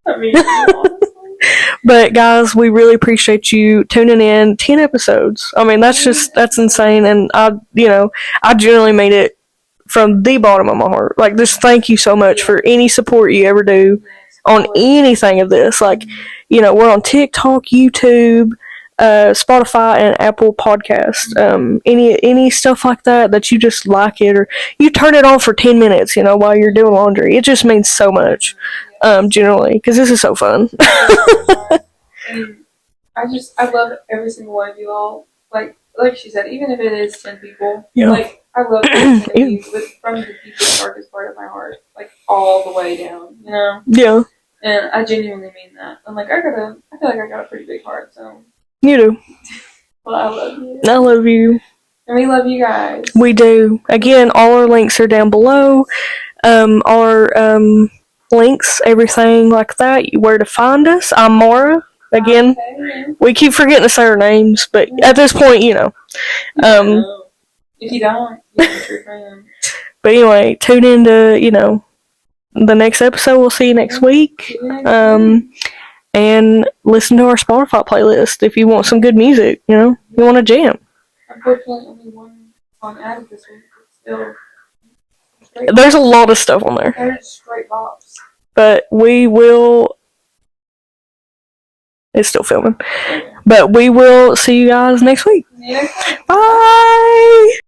Speaker 2: I mean, honestly.
Speaker 1: But guys, we really appreciate you tuning in. 10 episodes. I mean, that's insane. And I genuinely made it from the bottom of my heart. Like, just thank you so much for any support you ever do on anything of this. Like, we're on TikTok, YouTube, Spotify, and Apple Podcast. Any stuff like that you just like it, or you turn it on for 10 minutes, while you're doing laundry. It just means so much, generally, because this is so fun.
Speaker 2: And I love every single one of you all. Like she said, even if it is 10 people, like, I love every single you from the deepest, darkest part of my heart, like, all the way down,
Speaker 1: Yeah.
Speaker 2: And I genuinely mean that. I'm like, I feel like I got a pretty big heart, so.
Speaker 1: You do.
Speaker 2: Well, I love you.
Speaker 1: I love you.
Speaker 2: And we love you guys.
Speaker 1: We do. Again, all our links are down below. All our links, everything like that, where to find us. I'm Mara. Again, we keep forgetting to say our names, but at this point,
Speaker 2: If you don't, you're your friend. But
Speaker 1: anyway, tune into, the next episode. We'll see you next week. And listen to our Spotify playlist if you want some good music, you want to jam.
Speaker 2: Unfortunately, only one song added this week. It's still
Speaker 1: There's a lot of stuff on there.
Speaker 2: They're straight bops.
Speaker 1: But we will... It's still filming. But we will see you guys next week.
Speaker 2: Yeah.
Speaker 1: Bye!